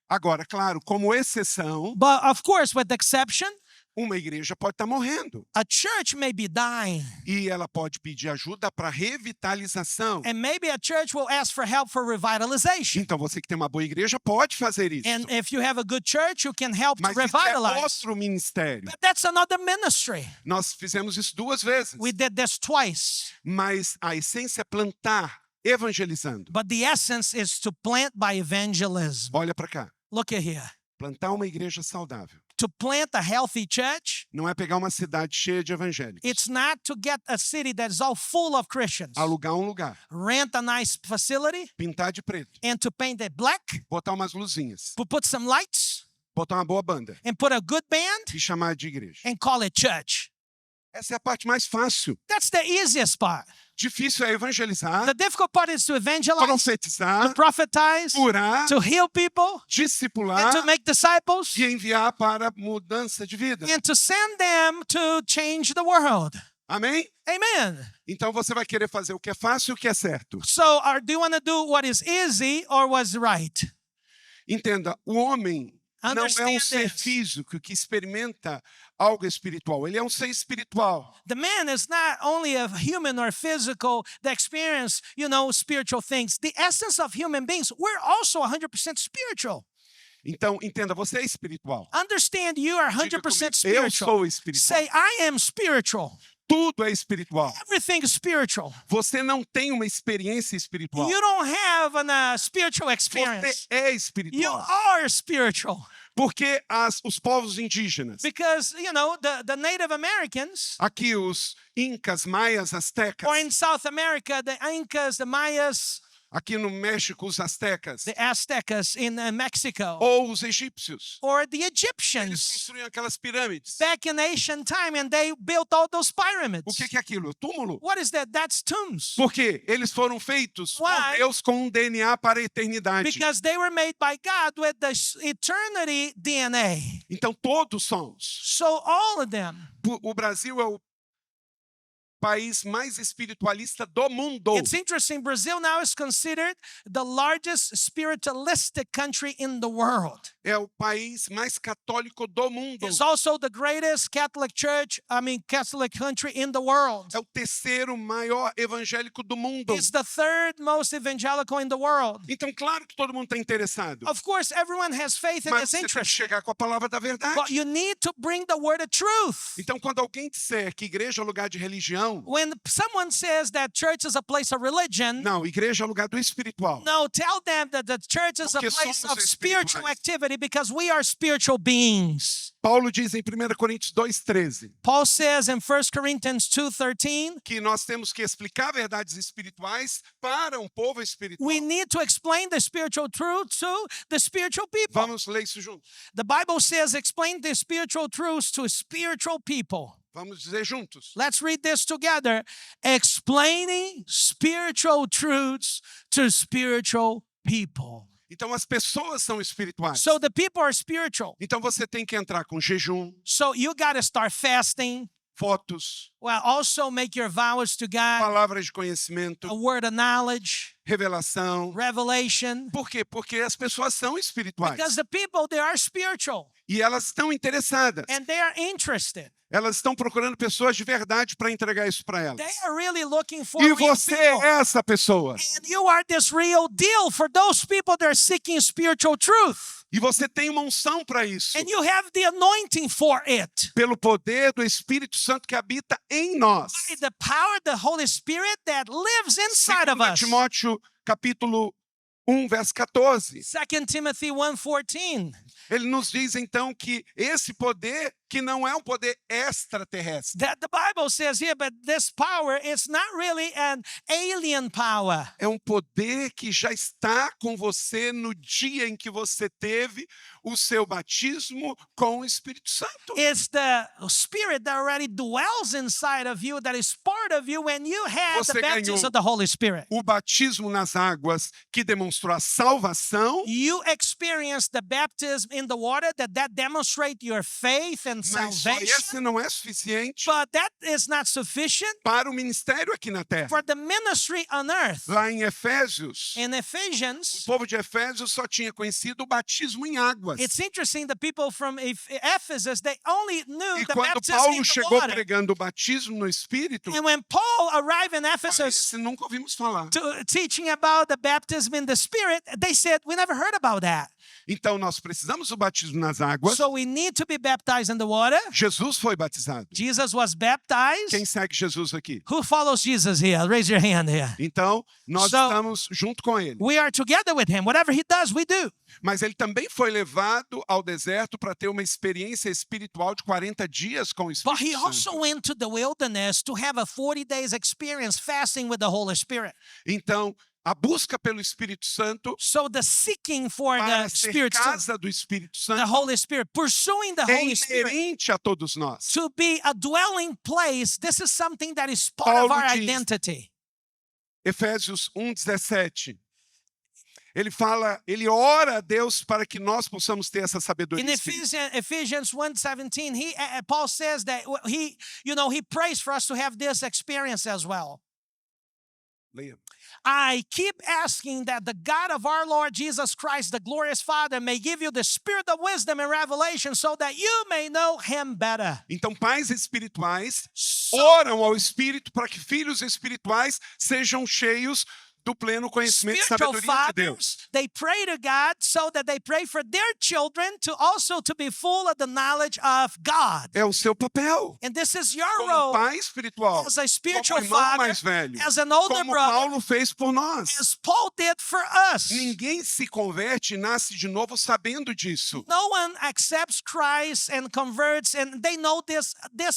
Agora, claro, como exceção, But of course, with exception, uma igreja pode estar morrendo a church may be dying, e ela pode pedir ajuda para revitalização. and maybe a church will ask for help for revitalization. Então você que tem uma boa igreja pode fazer isso. And if you have a good church, you can help to Mas isso é revitalize. outro ministério. But that's another ministry. Nós fizemos isso 2 vezes. We did this twice. Mas a essência é plantar, evangelizando. But the essence is to plant by evangelism. Olha para cá. Look at here. Plantar uma igreja saudável To plant a healthy church, não é pegar uma cidade cheia de evangélicos. it's not to get a city that is all full of Christians, Alugar um lugar, rent a nice facility, pintar de preto, and to paint it black, botar umas luzinhas, put some lights, botar uma boa banda and put a good band, e chamar de igreja. and call it church. Essa é a parte mais fácil. That's the easiest part. Difícil é evangelizar, The difficult part is to evangelize, to profetizar, prophetize, curar, to heal people, and discipular to make disciples, e enviar para mudança de vida. and to send them to change the world. Amém? Amen. Então você vai querer fazer o que é fácil e o que é certo. So, do you want to do what is easy or what's right? Entenda, o homem não é um Understand ser this. físico que experimenta algo espiritual. Ele é um ser espiritual. The man is not only a human or physical that experience, spiritual things. The essence of human beings, we're also 100% spiritual. Então, entenda, você é espiritual. Understand you are Diga 100% comigo, eu spiritual. sou espiritual. Say, I am spiritual. Tudo é espiritual. Everything is spiritual. Você não tem uma experiência espiritual. You don't have a spiritual Você experience. é You espiritual. are spiritual. Porque os povos indígenas, Because, the Native Americans, aqui os incas, maias, astecas, or in South America, the Incas, the Mayas, Aqui no México, os astecas. the Aztecas in Mexico, Ou os egípcios. or the Eles Egyptians construíam aquelas pirâmides. back in ancient time, and they built all those O pyramids. que é aquilo? Túmulo. What is that? That's tombs. Por quê? Eles foram feitos por Why? Deus com um DNA para a eternidade. Because they were made by God with the eternity DNA. Então todos somos. So all of them. O Brasil é o país mais espiritualista do mundo. It's interesting. Brazil now is considered the largest spiritualistic country in the world. É o país mais católico do mundo. It's also the greatest Catholic country in the world. É o terceiro maior evangélico do mundo. It's the third most evangelical in the world. Então, claro que todo mundo está interessado. Of course, everyone has faith and Mas is você tem que interested. chegar com a palavra da verdade. But you need to bring the word of truth. Então, quando alguém disser que igreja é lugar de religião, When someone says that church is a place of religion, não, igreja é lugar do espiritual. no, tell them that the church is a Porque place somos of spiritual espirituais. activity because we are spiritual beings. Paulo diz em 1 Coríntios 2,13 Paul says in 1 Corinthians 2:13, que nós temos que explicar verdades espirituais para um povo espiritual. we need to explain the spiritual truth to the spiritual people. Vamos ler isso juntos. The Bible says explain the spiritual truths to spiritual people. Vamos dizer juntos. Let's read this together. Explaining spiritual truths to spiritual people. Então, as pessoas são espirituais. So the people are spiritual. Então, você tem que entrar com jejum, So you got to start fasting. fotos, Well, also make your vows to God, palavras de conhecimento, a word of knowledge, revelação. revelation. Por quê? Porque as pessoas são espirituais. Because the people, they are spiritual E elas estão interessadas. and they are interested. Elas estão procurando pessoas de verdade para entregar isso para elas. They are really looking for E real você people. é essa pessoa. And you are this real deal for those people that are seeking spiritual truth. E você tem uma unção para isso. And you have the anointing for it. Pelo poder do Espírito Santo que habita em nós. By the power of the Holy Spirit that lives inside of 2 us. Timóteo capítulo 1, verso 14. 2 Timothy 1:14. Ele nos diz então que esse poder, que não é um poder extraterrestre, That the Bible says here, but this power is not really an alien power. é um poder que já está com você no dia em que você teve o seu batismo com o Espírito Santo. It's the Spirit that already dwells inside of you, that is part of you when you have Você the baptism ganhou of the Holy Spirit. O batismo nas águas que demonstrou a salvação, You experience the baptism in the water that demonstrate your faith and mas só salvation. esse não é suficiente But that is not sufficient para o ministério aqui na terra. for the ministry on earth. Lá em Efésios, In o Ephesians, povo de Efésios só tinha conhecido o batismo em águas. it's interesting the people from Ephesus, they only knew E the quando baptism in Paulo the chegou water. pregando o batismo no Espírito, And when Paul arrived in Ephesus esse nunca ouvimos falar. teaching about the baptism in the Spirit, they said, we never heard about that. Então nós precisamos do batismo nas águas. So we need to be baptized in the water. Jesus foi batizado. Jesus was Quem baptized. segue Jesus aqui? Who follows Jesus here? Raise your hand here. Então, nós So- estamos junto com ele. We are together with him. Whatever he does, we do. Mas ele também foi levado ao deserto para ter uma experiência espiritual de 40 dias com o But he Espírito also Santo. went to the wilderness to have a 40 days experience fasting with the Holy Spirit. Então, a busca pelo Espírito Santo So the seeking for para the ser Spirit, casa do Espírito the Santo Holy Spirit, pursuing the é Holy Spirit inerente a todos nós. to be a dwelling place, this is something that is part of Paulo our diz- identity. Efésios 1:17. Ele fala, ele ora a Deus para que nós possamos ter essa sabedoria In espiritual. Ephesians 1:17, Paul says that he prays for us to have this experience as well. Leia. I keep asking that the God of our Lord Jesus Christ, the glorious Father, may give you the spirit of wisdom and revelation so that you may know him better. Então, pais espirituais So, oram ao Espírito para que filhos espirituais sejam cheios do pleno conhecimento e spiritual sabedoria de Deus. fathers, they pray to God so that they pray for their children to also to be full of the knowledge of God. É o seu papel And this is your como role pai espiritual, as a como spiritual irmão father, mais velho, as an older como brother, Paulo fez por nós. as Paul did for us. Ninguém se converte e nasce de novo sabendo disso. No one accepts Christ and converts, and they know this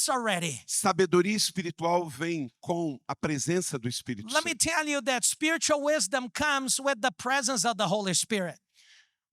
already. Sabedoria espiritual vem com a presença do Espírito Let me Santo. tell you that spiritual spiritual wisdom comes with the presence of the Holy Spirit.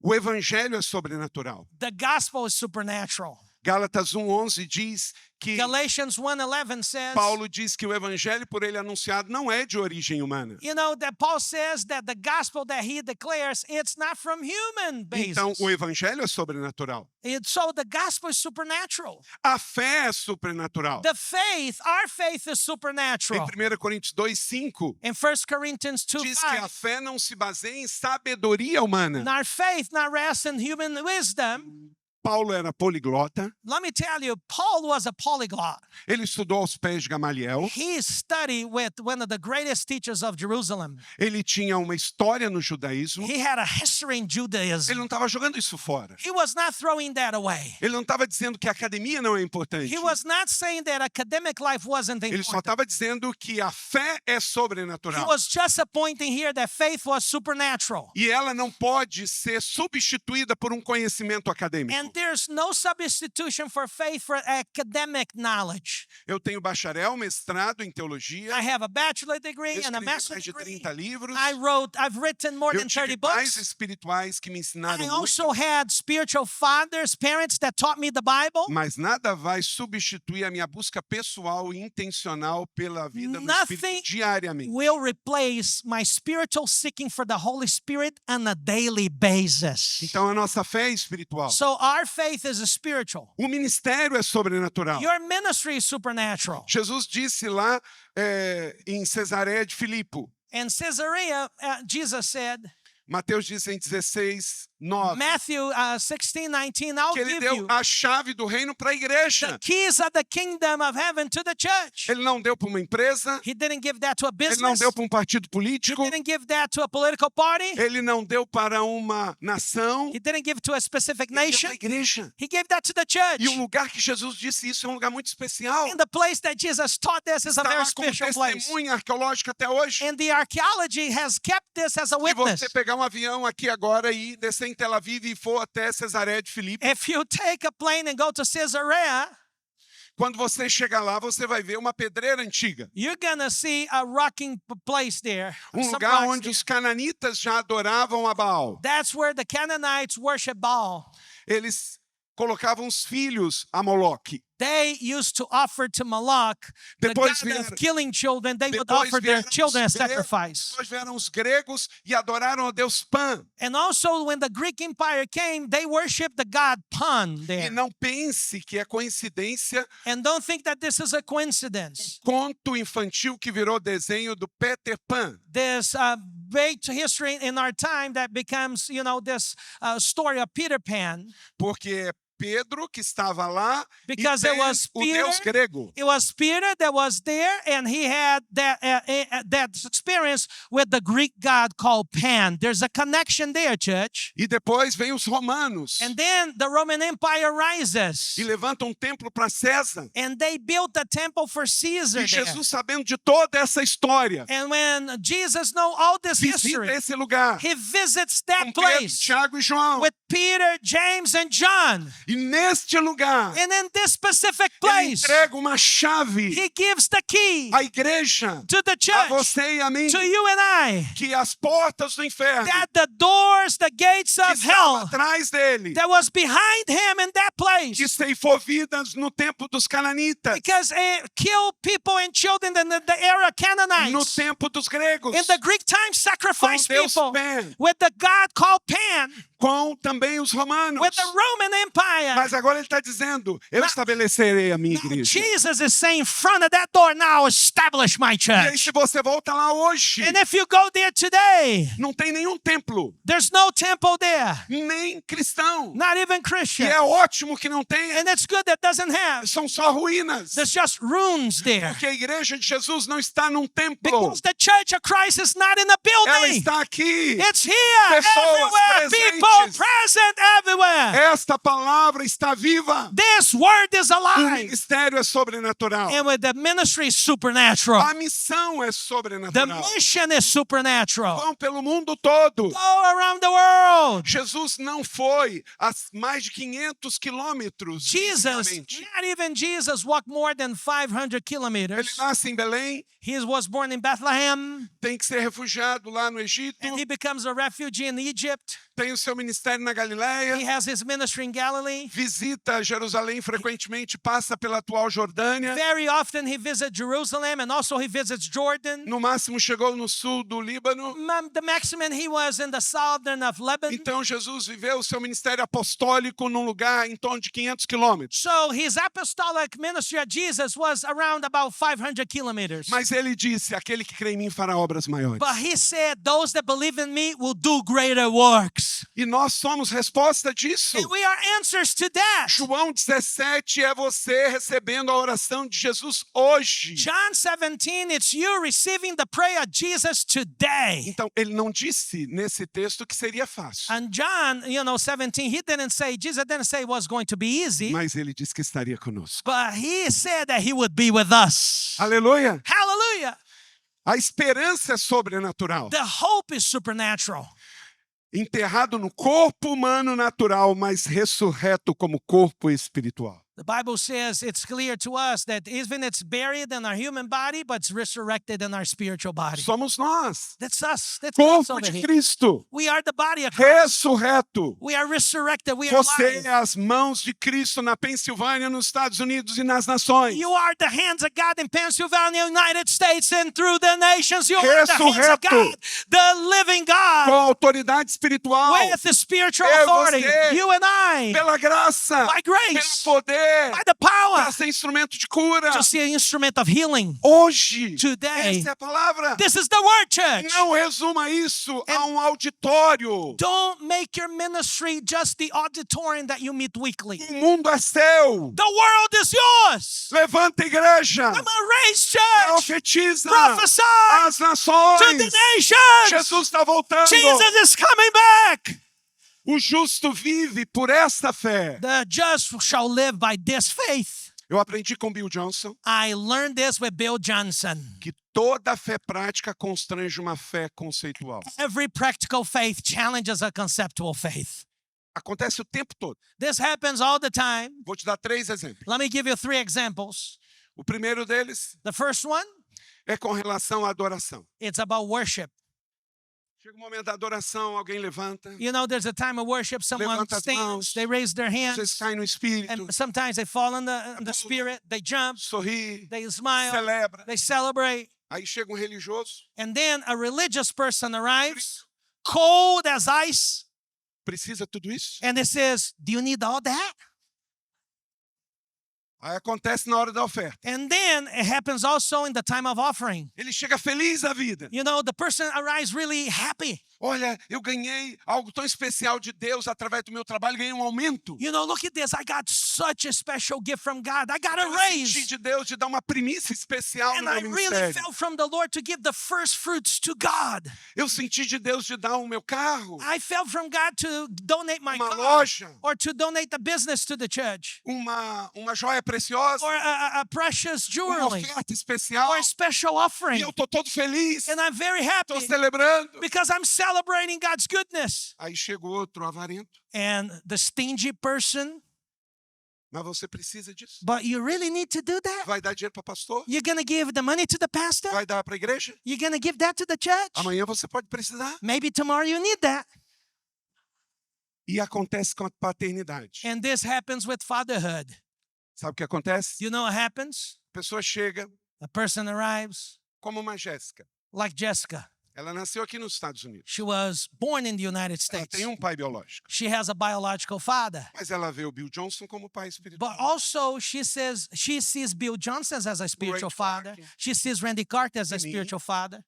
O evangelho é sobrenatural. The gospel is supernatural. Gálatas 1:11 diz que Galatians 1:11 says, Paulo diz que o evangelho por ele anunciado não é de origem humana. you know, that Paul says that the gospel that he declares, it's not from human Então, basis. o evangelho é sobrenatural. So the gospel is supernatural. A fé é supernatural. The faith, our faith is Em supernatural. 1 Coríntios 2:5 In 1 Corinthians diz que a 2:5, fé não se baseia em sabedoria humana. our faith not rests in human wisdom. Paulo era poliglota, Let me tell you, Paul was a polyglot. ele estudou aos pés de Gamaliel, He studied with one of the greatest teachers of Jerusalem. ele tinha uma história no judaísmo, He had a history in ele Judaism. não estava jogando isso fora. He was not throwing that away. Ele não estava dizendo que a academia não é importante. He was not saying that academic life wasn't Ele só important. estava dizendo que a fé é He sobrenatural. was just pointing here that faith was supernatural. E ela não pode ser substituída por um conhecimento acadêmico. And there's no substitution for faith for academic knowledge. Eu tenho bacharel, mestrado em teologia, I have a bachelor degree eu and a escrevi master's mais de degree. 30 livros, I've written more eu than 30 tive pais books. espirituais que me ensinaram I muito, also had spiritual fathers, parents that taught me the Bible. mas nada vai substituir a minha busca pessoal e intencional pela vida no Nothing Espírito diariamente. will replace my spiritual seeking for the Holy Spirit on a daily basis. Então a nossa fé é espiritual. So our faith is spiritual. O ministério é sobrenatural. Your ministry is supernatural. Jesus disse lá em Cesareia de Filipe, In Caesarea, Jesus said, Mateus diz em 16:9, Matthew 16:19, I'll que ele give deu you a chave do reino para a the igreja. keys of the kingdom of heaven to the church. Ele não deu para uma empresa, He didn't give that to a ele não business. deu para um partido He político, didn't give that to a political party. ele não deu para uma nação, He didn't give to a specific ele deu nation. para a igreja. He gave that to the church. E o lugar que Jesus disse isso é um lugar muito especial. And the place that Jesus taught this is a Está very lá como special place. testemunha arqueológica até hoje. And the archaeology has kept this as a Se witness. você pegar um avião aqui agora e descer em Tel Aviv e for até Cesareia de Filipe, If you take a plane and go to Caesarea, quando você chegar lá, você vai ver uma pedreira antiga. you're gonna see a rocking place there. Um some lugar rocks onde there. os cananitas já adoravam a Baal. That's where the Canaanites worship Baal. Eles colocavam os filhos a Moloque. They used to offer to Moloch, the Depois god of vieram- killing children. They would Depois offer their vieram children as os gregos, sacrifice. depois vieram os gregos e adoraram a Deus Pan. And also, when the Greek Empire came, they worshipped the god Pan E there. não pense que é coincidência And don't think that this is a coincidence. conto infantil que virou desenho do Peter Pan. There's a great history in our time that becomes, you know, this story of Peter Pan. Porque é Pedro que estava lá Because e it was o Deus Peter. grego. It was Peter that was there, and he had that experience with the Greek god called Pan. There's a connection there, church. E depois vem os romanos And then the Roman Empire rises, e levantam um templo para César. and they built a temple for Caesar E there. Jesus, sabendo de toda essa história, And when Jesus know all this visita history, esse lugar he visits that com Pedro, place Tiago e João. with Peter, James, and John. E neste lugar, And in this specific ele place, entrega uma chave he gives the key à igreja, to the a church, você e a mim, to you and I, que as portas do inferno that the doors, the gates que of estavam hell atrás dele, that was behind him in that que place, ceifou vidas no tempo dos cananitas, because it killed people and children in the era no Canaanites. tempo dos gregos, In the Greek time, com sacrificed Deus people Pan, with the god called Pan, com também os romanos. with the Roman Empire. Mas agora ele está dizendo, eu estabelecerei a minha Now, igreja. Jesus is saying, in front of that door now, establish my E aí church. se você volta lá hoje, And if you go there today, não tem nenhum templo, there's no temple there, nem cristão. not even E Christian. é ótimo que não tenha, And it's good that doesn't have. são só ruínas. There's just ruins there. Porque a igreja de Jesus não está num templo, Because the church of Christ is not in a ela building. está aqui. It's here, Pessoas everywhere, presentes people ouvintes, present everywhere. esta palavra está viva. This word is O alive. ministério é sobrenatural. And with the ministry is supernatural. A missão é The sobrenatural. mission is supernatural. Vão pelo mundo todo. Go around the world. Jesus não foi a mais de 500 quilômetros. Jesus, fisicamente. not even Jesus, walked more than 500 Ele kilometers. nasce em Belém, He was born in Bethlehem, tem que ser refugiado lá no Egito, and he becomes a refugee in Egypt. tem o seu ministério na He Galileia, has his ministry in Galilee. visita Jerusalém frequentemente, passa pela atual Jordânia. Very often he visits Jerusalem, and also he visits Jordan. No máximo chegou no sul do Líbano. The maximum he was in the southern of Lebanon. Então Jesus viveu o seu ministério apostólico num lugar em torno de 500 quilômetros. So his apostolic ministry of Jesus was around about 500 kilometers. Mas ele disse, aquele que crê em mim fará obras maiores. But he said, those that believe in me will do greater works. E nós somos resposta disso. And we are answers to that. João 17 é você recebendo a oração de Jesus hoje. John 17, it's you receiving the prayer of Jesus today. Então, ele não disse nesse texto que seria fácil, And John, 17, Jesus didn't say it was going to be easy, mas ele disse que estaria conosco. but he said that he would be with us. Aleluia! Hallelujah. A esperança é sobrenatural. The hope is supernatural. Enterrado no corpo humano natural, mas ressurreto como corpo espiritual. The Bible says it's clear to us that even it's buried in our human body, but it's resurrected in our spiritual body. Somos nós, That's us. That's us corpo over de here. Cristo, We are the body of Christ. ressurreto. We are resurrected. We are Você alive. é as mãos de Cristo na Pensilvânia, nos Estados Unidos e nas nações. You are the hands of God in Pennsylvania, United States, and through the nations. You are the hands of Ressurreto. God, the living Com God, autoridade espiritual, with the spiritual É authority. você. You and I, pela graça, by pelo grace, poder, by the power, para ser instrumento de cura. to see an instrument of healing. Hoje, Today. essa é a palavra. This is the word, church. Não resuma isso a um auditório. Don't make your ministry just the auditorium that you meet weekly. O mundo é seu. The world is yours. Levanta a igreja. Come on, raise church. Profetiza Prophesy às to nações. the nations. Jesus está voltando. Jesus is coming back. O justo vive por esta fé. The just shall live by this faith. Eu aprendi com Bill Johnson I learned this with Bill Johnson. que toda fé prática constrange uma fé conceitual. Every practical faith challenges a conceptual faith. Acontece o tempo todo. This happens all the time. Vou te dar 3 exemplos. Let me give you 3 examples. O primeiro deles The first one, é com relação à adoração. it's about worship. Chega o momento da adoração, alguém levanta, You know, there's a time of worship, someone Levanta as stands, mãos. they raise their às hands, vezes cai no espírito, and sometimes they fall in the spirit, they jump, sorri, they smile, celebra. they celebrate. Aí chega um religioso, And then a religious person arrives, cold as ice, precisa tudo isso? and it says, do you need all that? Aí acontece na hora da oferta. And then it happens also in the time of offering. Ele chega feliz da vida. You know, the person arrives really happy. Olha, eu ganhei algo tão especial de Deus através do meu trabalho, ganhei um aumento. You know, look at this. I got such a special gift from God. I got a Eu senti raise. de Deus de dar uma primícia especial And no I meu really ministério. felt from the Lord to give the first fruits to God. Eu senti de Deus de dar o meu carro, I felt from God to donate my uma car loja, or to donate the business to the church uma joia preciosa, or a precious uma jewelry oferta especial. or a special E offering. eu tô todo feliz, And I'm very happy estou celebrando. because I'm celebrating God's goodness. Aí chega o outro avarento. And the stingy person, Mas você precisa disso? but you really need to do that? Vai dar dinheiro para pastor? You're going to give the money to the pastor? Vai dar para a igreja? You're going to give that to the church? Amanhã você pode precisar. Maybe tomorrow you need that. E acontece com a paternidade. And this happens with fatherhood. Sabe o que acontece? You know what happens? A pessoa chega A person arrives como uma Jéssica. like Jessica. Ela nasceu aqui nos Estados Unidos. She was born in the United Ela States. tem um pai biológico. She has a biological father. Mas ela vê o Bill Johnson como pai espiritual. But also she says she sees Bill Johnson as a spiritual Randy father. Clark. She sees Randy Carter as a E mim. spiritual father.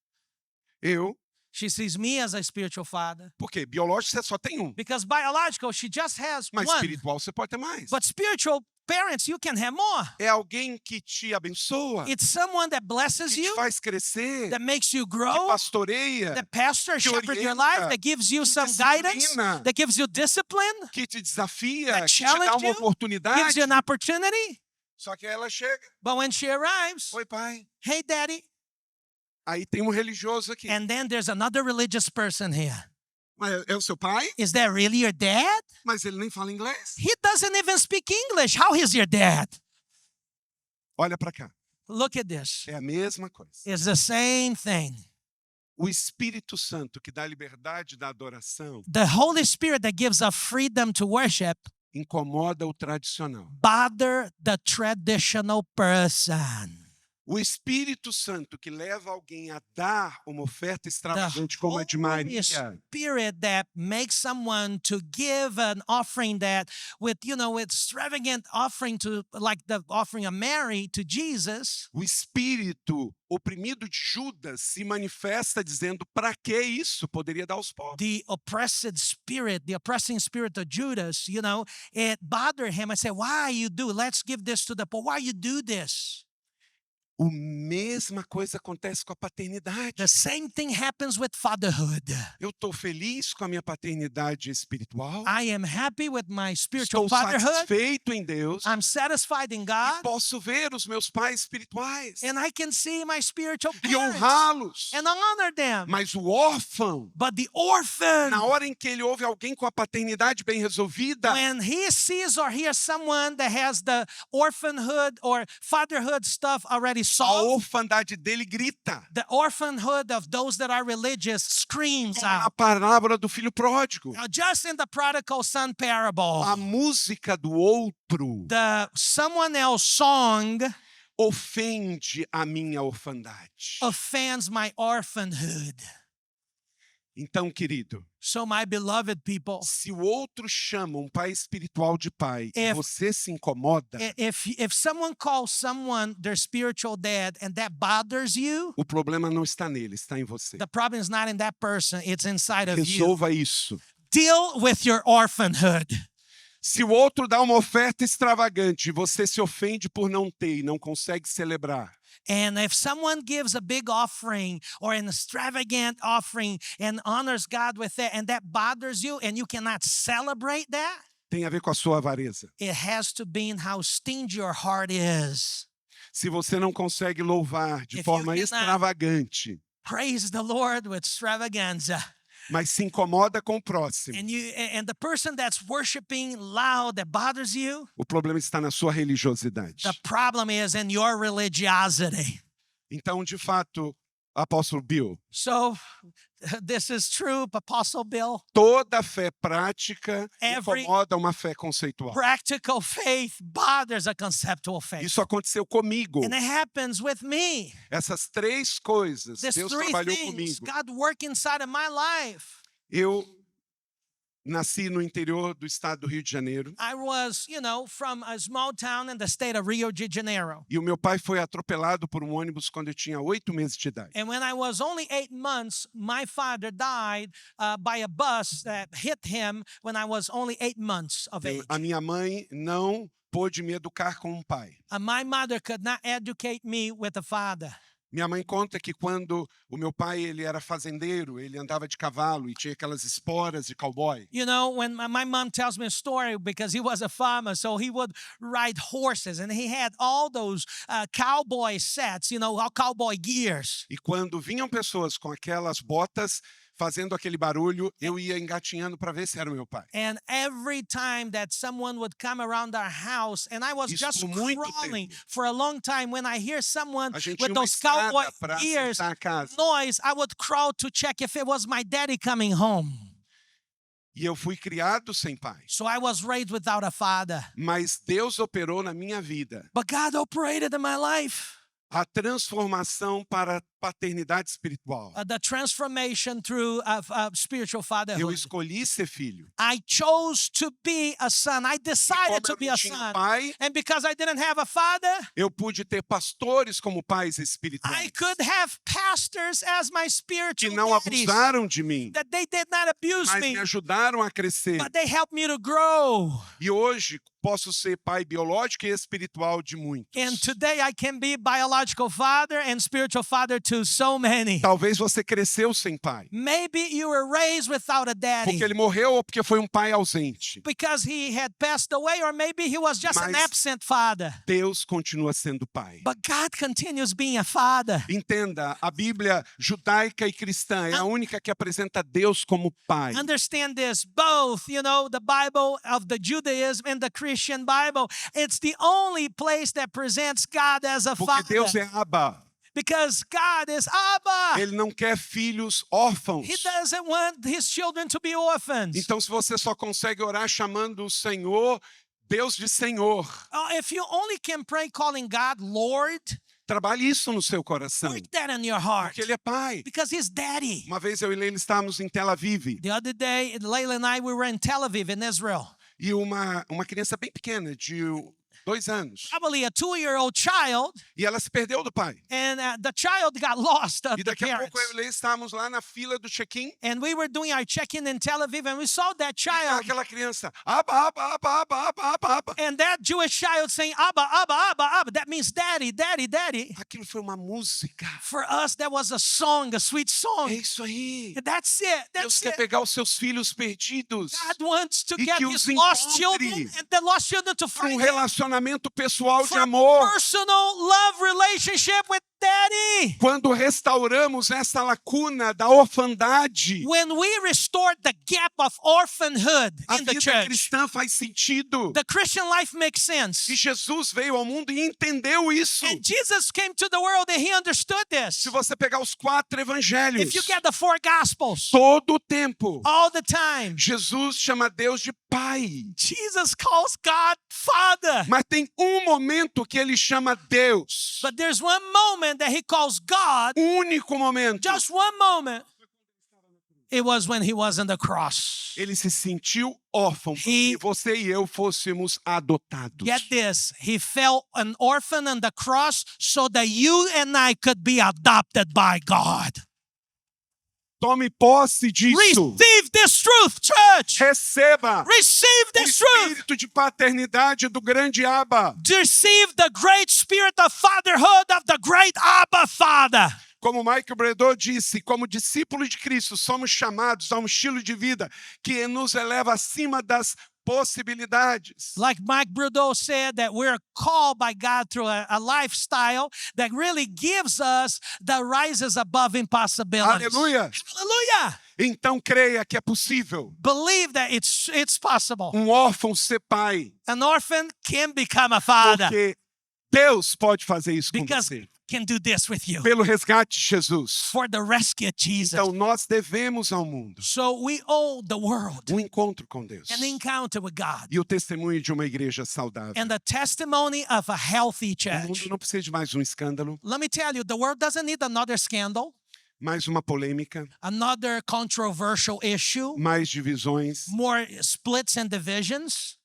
Eu She sees me as a spiritual father. Porque biológico você só tem um, Because biological, she just has mas one. espiritual você pode ter mais. But spiritual parents, you can have more. É alguém que te abençoa, It's someone that blesses que te you, faz crescer, that makes you que grow, pastoreia, that pastor, que shepherd your orienta, life, that gives you que some guidance, disciplina, that gives you discipline, que te desafia, that que te dá challenge uma you, gives oportunidade. you an opportunity. Só que ela chega, But when she arrives, oi pai. hey, daddy. Aí tem um religioso aqui. And then there's another religious person here. Mas é o seu pai? Is that really your dad? Mas ele nem fala inglês. He doesn't even speak English. How is your dad? Olha para cá. Look at this. É a mesma coisa. It's the same thing. O Espírito Santo que dá liberdade da adoração The Holy Spirit that gives us freedom to worship incomoda o tradicional. bother the traditional person. O Espírito Santo que leva alguém a dar uma oferta The extravagante como a de Holy Maria Spirit that makes someone to give an offering that with extravagant offering to like the offering of Mary to Jesus. o espírito oprimido de Judas se manifesta dizendo: para que isso? Poderia dar aos pobres. The oppressing spirit of Judas, it bothered him. I said, why you do? Let's give this to the poor. Why you do this? A mesma coisa acontece com a paternidade. The same thing happens with fatherhood. Eu estou feliz com a minha paternidade espiritual. I am happy with my spiritual Estou fatherhood. satisfeito em Deus. I'm satisfied in E God. posso ver os meus pais espirituais And I can see my spiritual e parents honrá-los. and honor them. Mas o órfão, But the orphan, na hora em que ele ouve alguém com a paternidade bem resolvida, when he sees or hears someone that has the orphanhood or fatherhood stuff already a solved, orfandade dele grita. the orphanhood of those that are religious screams Como na out. parábola do filho pródigo. Now, just in the prodigal son parable, A música do outro the someone else song ofende a minha orfandade. offends my orphanhood. Então, querido, So, my beloved people, se o outro chama um pai espiritual de pai e If- você se incomoda, if someone calls someone their spiritual dad and that bothers you, o problema não está nele, está em você. the problem is not in that person, it's inside of you. Resolva isso. Deal with your orphanhood. Se o outro dá uma oferta extravagante e você se ofende por não ter e não consegue celebrar, And if someone gives a big offering or an extravagant offering and honors God with it, and that bothers you and you cannot celebrate that, tem a ver com a sua avareza. it has to be in how stingy your heart is. Se você não consegue louvar de If forma you cannot- extravagante, Praise the Lord with extravaganza. mas se incomoda com o próximo, And the person that's worshiping loud that bothers you, o problema está na sua religiosidade. the problem is in your religiosity. Então, de fato, apóstolo Bill, So this is true, Apostle Bill. toda fé prática Every- incomoda uma fé conceitual. Practical faith bothers a conceptual faith. Isso aconteceu comigo. And it happens with me. Essas três coisas, There's Deus three trabalhou things comigo. God work inside of my life. Eu nasci no interior do estado do Rio de Janeiro I was, from a small town in the state of Rio de Janeiro. e o meu pai foi atropelado por um ônibus quando eu tinha 8 meses de idade. And when I was only 8 months, my father died by a bus that hit him when I was only 8 months of age. A minha mãe não pôde me educar como um pai. My mother could not educate me with a father. Minha mãe conta que quando o meu pai ele era fazendeiro, ele andava de cavalo e tinha aquelas esporas de cowboy. When my mom tells me a story because he was a farmer, so he would ride horses and he had all those cowboy sets, all cowboy gears. E quando vinham pessoas com aquelas botas fazendo aquele barulho, eu ia engatinhando para ver se era o meu pai. And every time that someone would come around our house, and I was Isso just por muito crawling tempo. for a long time, when I hear someone A gente with tinha uma those cowboy escada para ears acessar a casa. noise, I would crawl to check if it was my daddy coming home. E eu fui criado sem pai. So I was raised without a father. Mas Deus operou na minha vida But God operated in my life. A transformação para a paternidade espiritual. the transformation through spiritual Eu fatherhood. escolhi ser filho. I chose to be a son. I E decided to como be eu a não tinha son. pai, And because I didn't have a father, eu pude ter pastores como pais I espirituais could have pastors as my que spiritual não daddies. abusaram de mim, That they did not abuse mas me, me ajudaram a crescer. but they helped me to grow. E hoje posso ser pai biológico e espiritual de muitos. And today I can be biological father and spiritual father to so many. Talvez você cresceu sem pai, Maybe you were raised without a daddy porque ele morreu ou porque foi um pai ausente. because he had passed away, or maybe he was just an Mas- absent father. Deus continua sendo pai. But God continues being a father. Entenda, a Bíblia judaica e cristã é a única que apresenta Deus como pai. Understand this, both, the Bible of the Judaism and the Christian Bible, it's the only place that presents God as a Porque father. Deus é Abba. Because God is Abba. Ele não quer filhos órfãos. He doesn't want his children to be orphans. Então, se você só consegue orar chamando o Senhor, Deus de Senhor, If you only can pray calling God Lord, trabalhe isso no seu coração. work that in your heart. Porque Ele é pai. Because he's daddy. Uma vez eu e Leila estávamos em Tel Aviv The other day, Layla and I, we were in Tel Aviv in Israel. e uma criança bem pequena, de 2 anos, Probably a 2-year-old child, e ela se perdeu do pai. and the child got lost of E the daqui a parents. pouco eu e Leila estávamos lá na fila do check-in. And we were doing our check-in in Tel Aviv, and we saw that E child, aquela criança, Abba, Abba, Abba, Abba, Abba, Abba, Abba. and that Jewish child saying, Abba, Abba, Abba, Abba. That means daddy, daddy, daddy. Aquilo foi uma música. For us, that was a song, a sweet song. É isso aí. That's it. Deus That's quer it. pegar os seus filhos perdidos God wants to E get que his os lost encontre children and the lost children to para um find him relacionamento pessoal de for a amor. personal love relationship with daddy. Quando restauramos essa lacuna da orfandade, When we restored the gap of orphanhood a in the vida church, cristã faz sentido. the Christian life makes sense. E Jesus veio ao mundo e entendeu isso. And Jesus came to the world and he understood this. Se você pegar os 4 evangelhos, If you get the 4 gospels, todo o tempo, all the time, Jesus chama Deus de Pai. Jesus calls God Father. Mas tem um momento que ele chama Deus. But there's one moment that he calls God, Um único momento. just one moment. It was when he was on the cross. Ele se sentiu órfão, He- porque você e eu fôssemos adotados. Get this, he fell an orphan on the cross so that you and I could be adopted by God. Tome posse disso. Receive this truth, church. Receba Receive o this truth. espírito de paternidade do grande Abba. Receive the great spirit of fatherhood of the great Abba Father. Como Michael Bredor disse, como discípulos de Cristo, somos chamados a um estilo de vida que nos eleva acima das possibilidades. Like Mike Brudeau said, that we're called by God through a lifestyle that really gives us the rises above impossibilities. Aleluia! Hallelujah. Então creia que é possível Believe that it's possible. um órfão ser pai, An orphan can become a father porque Deus pode fazer isso com because você, can do this with you pelo resgate de Jesus. for the rescue of Jesus. Então nós devemos ao mundo So we owe the world um encontro com Deus an encounter with God e o testemunho de uma igreja saudável. and the testimony of a healthy O mundo church. não precisa de mais um escândalo, Let me tell you, the world doesn't need another scandal, mais uma polêmica, another controversial issue, mais divisões. more splits and divisions.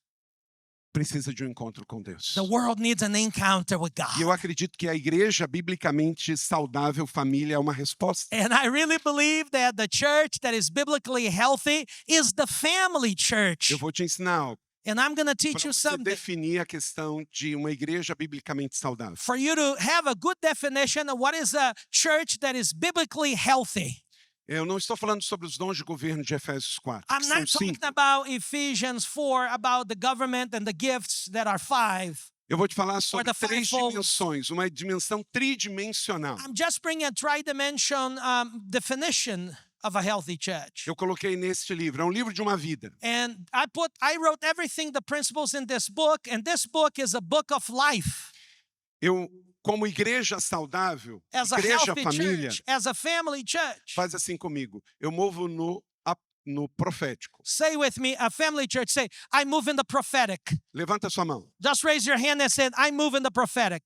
Precisa de um encontro com Deus. The world needs an encounter with E eu God. acredito que a igreja biblicamente saudável, família, é uma resposta. And I really believe that the church that is biblically healthy is the family church. Eu vou te ensinar And I'm going to teach para you você something. definir a questão de uma igreja biblicamente saudável. For you to have a good definition of what is a church that is biblically healthy. Eu não estou falando sobre os dons de governo de Efésios 4, I'm que são not talking 5. about Ephesians 4, about the government and the gifts that are 5. Eu vou te falar sobre the 3 fivefold. dimensões, uma dimensão tridimensional. I'm just bringing a tri-dimension definition of a healthy church. Eu coloquei neste livro, é um livro de uma vida. And I wrote everything, the principles in this book, and this book is a book of life. Eu, como igreja saudável, As a igreja healthy família, church, as a family church. faz assim comigo. Eu movo no profético. Say with me, a family church, say, I move in the prophetic. Levanta sua mão. Just raise your hand and say, I move in the prophetic.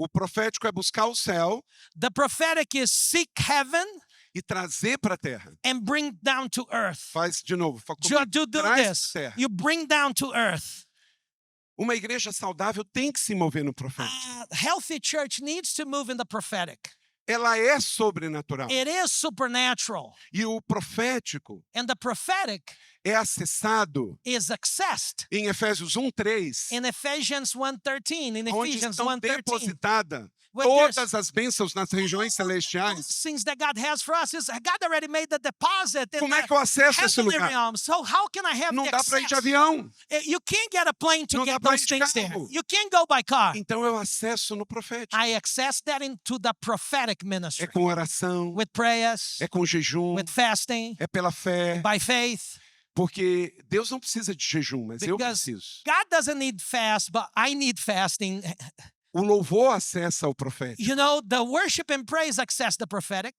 O profético é buscar o céu The prophetic is seek heaven e trazer para a terra. and bring down to earth. Faz de novo. Do Traz this. pra terra. You bring down to earth. Uma igreja saudável tem que se mover no profético. Healthy church needs to move in the prophetic. Ela é sobrenatural. It is supernatural. E o profético And the prophetic é acessado is accessed em Efésios 1:3, in Ephesians 1:13. In onde Ephesians estão 1:13. depositadas When there's todas as bênçãos nas regiões celestiais. things that God has for us is God already made the deposit in Como é the que eu acesso esse heavenly lugar? realm. So how can I have Não the dá para ir de access? avião. You can't get a plane to Não dá get pra ir those de things there. carro. You can't go by car. Então eu acesso no profético. I access that into the prophetic É ministry com oração, with prayers, é com jejum, with fasting, é pela fé. by faith. Porque Deus não precisa de jejum, mas eu Because preciso. God doesn't need fast, but I need fasting. O louvor acessa o profético. You know, the worship and praise access the prophetic.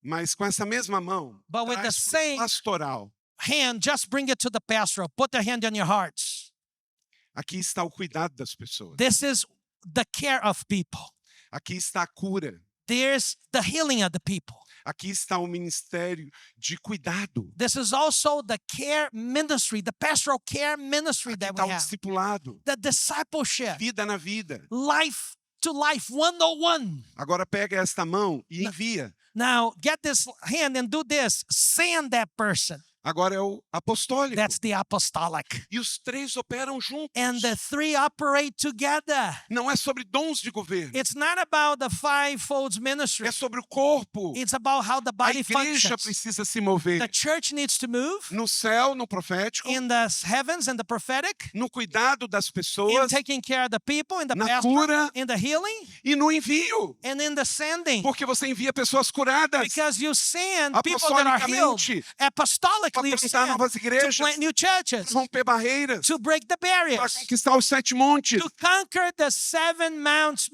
Mas com essa mesma mão, But with the traz pro same pastoral. hand, just bring it to the pastoral. Put the hand on your hearts. Aqui está o cuidado das pessoas. This is the care of people. Aqui está a cura. There's the healing of the people. Aqui está o ministério de cuidado. This is also the care ministry, the pastoral care ministry Aqui that está we o have. discipulado. The discipleship, Vida na vida. life to life, 101. Agora pega esta mão e envia. Now, get this hand and do this. Send that person. Agora é o apostólico. That's the apostolic. E os três operam juntos. And the three operate together. Não é sobre dons de governo. It's not about the fivefold ministry. É sobre o corpo. It's about how the A body igreja functions. precisa se mover. The church needs to move No céu, no profético, in the heavens and the prophetic, no cuidado das in pessoas, taking care of the people, in the na pastoral, cura in the healing, e no envio. and in the sending. Porque você envia pessoas curadas Because you send people that are healed apostolicamente apostolically, para you plantar send novas to igrejas, plant new churches, romper barreiras, to break the para barriers, conquistar os 7 montes. to conquer the 7 mounts.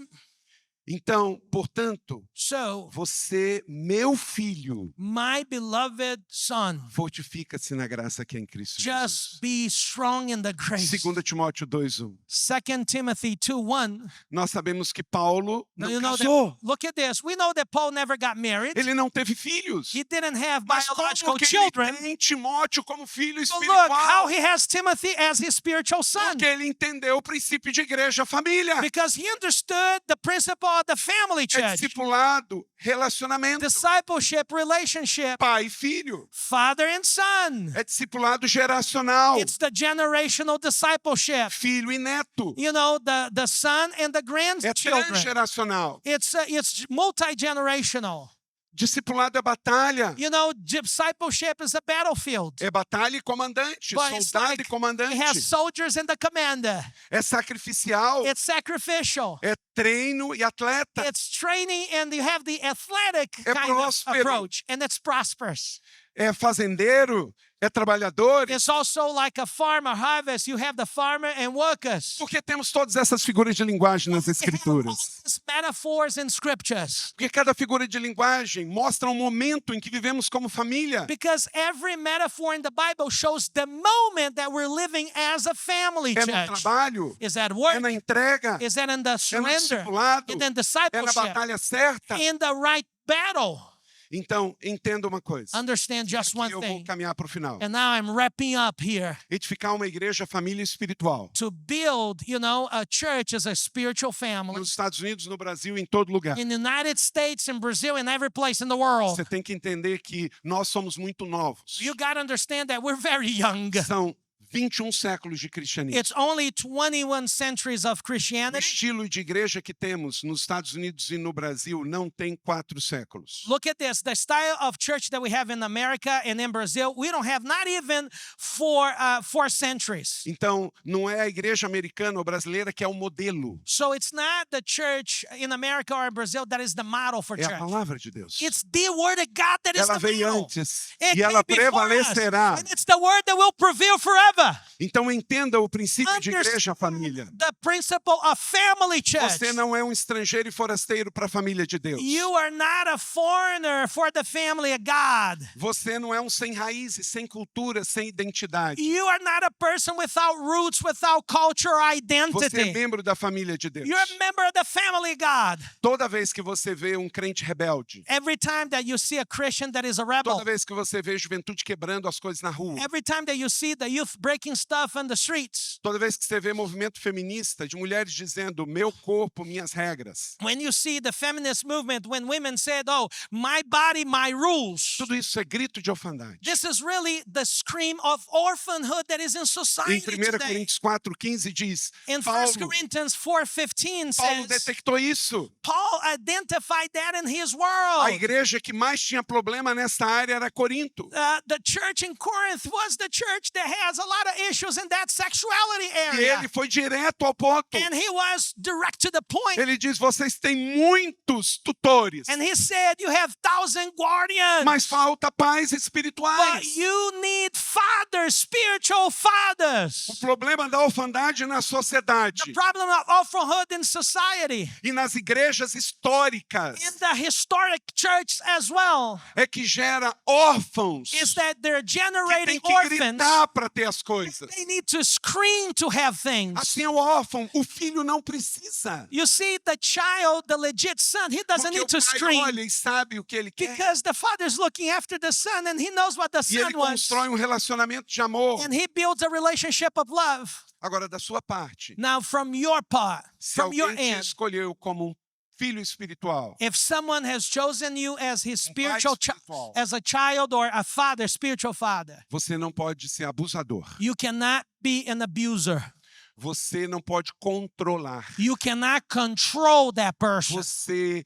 Então, portanto, So, você, meu filho, my beloved son, fortifica-se na graça que é em Cristo Jesus. just be strong in the grace. 2 Timóteo 2:1. 2 Timothy 2:1. Nós sabemos que Paulo não You know casou. that, look at this. We know that Paul never got married. Ele não teve filhos. He didn't have Mas biological como que children. ele tem Timóteo como filho But look how espiritual? he has Timothy as his spiritual son. Porque ele entendeu o princípio de igreja família. Because he understood the principle of the family É church. discipulado, relacionamento, Discipleship, relationship, pai e filho. father and son. É discipulado geracional, It's the generational discipleship. filho e neto. You know, the son and the É grandchildren. transgeracional. It's multi-generational. Discipulado é batalha. You know, discipleship is a battlefield. É batalha e comandante, But it's soldado like e comandante. It has soldiers and the commander. É sacrificial, It's sacrificial. é treino e atleta. It's training, and you have the athletic É kind of próspero. approach, and it's prosperous. É fazendeiro, é trabalhador. It's also like a farmer harvest. You have the farmer and workers. Porque temos todas essas figuras de linguagem nas We have all escrituras. these metaphors in scriptures. Porque cada figura de linguagem mostra um momento em que vivemos como família. Because every metaphor in the Bible shows the moment that we're living as a family É no church. trabalho, Is that é work? na entrega, Is that in the é no surrender? discipulado, In the é na discipleship? batalha certa. In the right battle? Então, entenda uma coisa. Understand just Aqui one eu vou thing. caminhar para o final. And now I'm wrapping up here. Edificar uma igreja, família espiritual. To build, you know, a church as a spiritual family. Nos Estados Unidos, no Brasil, em todo lugar. In the United States, in Brazil, in every place in the world. Você tem que entender que nós somos muito novos. You got to understand that we're very young. São 21 séculos de cristianismo. It's only 21 centuries of O Christianity. estilo de igreja que temos nos Estados Unidos e no Brasil não tem 4 séculos. Look at this. The style of church that we have in America and in Brazil, we don't have not even four centuries. Então, não é a igreja americana ou brasileira que é o modelo. So it's not the church in America or in Brazil that is the model for É a church. palavra de Deus. It's the word of God that is Ela the veio model. antes It e ela came before us, prevalecerá. and it's the word that will prevail forever. Então entenda o princípio de igreja, família. The principle of family church. Você não é um estrangeiro e forasteiro para a família de Deus. You are not a foreigner for the family of God. Você não é um sem raízes, sem cultura, sem identidade. You are not a person without roots, without culture or Você é identity. membro da família de Deus. You're a member of the family of God. Toda vez que você vê um crente rebelde, Every time that you see a Christian that is a rebel, toda vez que você vê a juventude quebrando as coisas na rua, every time that you see the youth breaking stuff on the streets, toda vez que você vê movimento feminista de mulheres dizendo meu corpo, minhas regras, when you see the feminist movement, when women said, oh, my body, my rules, tudo isso é grito de orfandade. this is really the scream of orphanhood that is in Em society 1 today. Coríntios 4,15 diz, In 1 Paulo Corinthians 4:15 Paulo says, detectou isso. Paul identified that in his A world. igreja que mais tinha problema nessa área era Corinto. The church in Corinth was the church that has a lot of issues in that sexuality E area. ele foi direto ao ponto. And he was direct to the point. Ele diz, vocês têm muitos tutores, And he said, you have 1,000 guardians. mas falta pais But espirituais. you need fathers, spiritual O fathers. problema da orfandade na The sociedade problem of orphanhood in society, e nas igrejas históricas in the historic church as well, é que gera órfãos is that they're que generating têm que orphans. gritar para ter as coisas. They need to scream to have things. Assim é o órfão, o filho não precisa. You see, the child, the legit son, he doesn't Porque need o to pai scream olha e sabe o que ele quer. because the father's looking after the son and he knows what the E ele son wants. constrói um relacionamento de amor. And he builds a relationship of love. Agora, da sua parte, Now, from your part, se from your alguém te end, escolheu como um filho espiritual, if someone has chosen you as his um pai spiritual espiritual, as a child or a father, spiritual father, você não pode ser abusador. you cannot be an abuser. Você não pode controlar. You cannot control that person. Você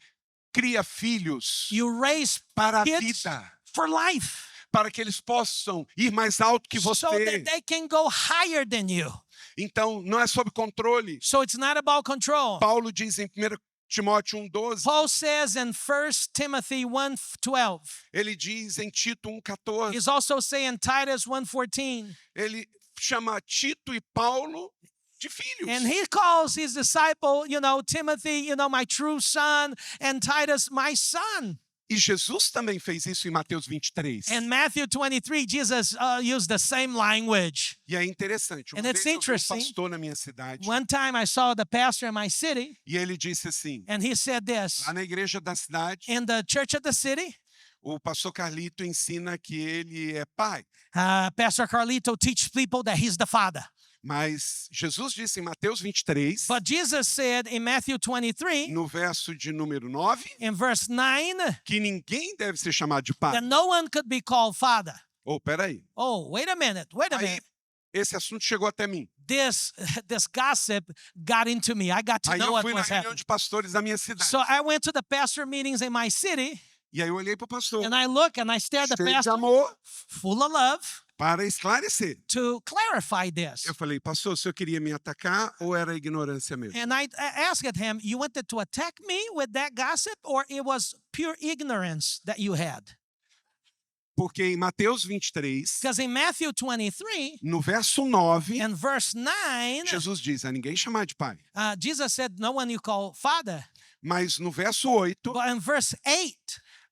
cria filhos You raise para a kids vida, for life para que eles possam ir mais alto que so você. that they can go higher than you. Então, não é sob controle. So it's not about control. Paulo diz em 1 Timóteo 1,12, Paul says in 1 Timothy 1:12. ele diz em Tito 1,14, He's also saying Titus 1:14. ele chama Tito e Paulo de filhos. And he calls his disciple, Timothy, my true son, and Titus, my son. E Jesus também fez isso em Mateus 23. In Matthew 23, Jesus used the same language. E é interessante. Uma And it's vez eu vi um interesting. pastor na minha cidade One time I saw the pastor in my city, e ele disse assim, and he said this. lá na igreja da cidade, In the church of the city, o pastor Carlito ensina que ele é pai. Pastor Carlito teaches people that he's the father. Mas Jesus disse em Mateus 23, But Jesus said in Matthew 23, no verso de número 9, in verse 9, que ninguém deve ser chamado de pai. that no one could be called father. Peraí. Oh, wait a minute. Aí, esse assunto chegou até mim. This gossip got into me. I got to Aí know eu what fui na was reunião happening. de pastores da minha cidade. So I went to the pastor meetings in my city, E aí eu olhei para o pastor, and I look and I stare at the cheio de pastor, amor, full of love, para esclarecer. to clarify this. Eu falei, pastor, o senhor queria me atacar ou era ignorância mesmo? And I asked him, you wanted to attack me with that gossip, or it was pure ignorance that you had? Porque em Mateus 23, Because in Matthew 23, no verso 9, and verse 9, Jesus diz a ninguém chamar de pai. Jesus said, no one you call father. Mas no verso 8, But in verse 8,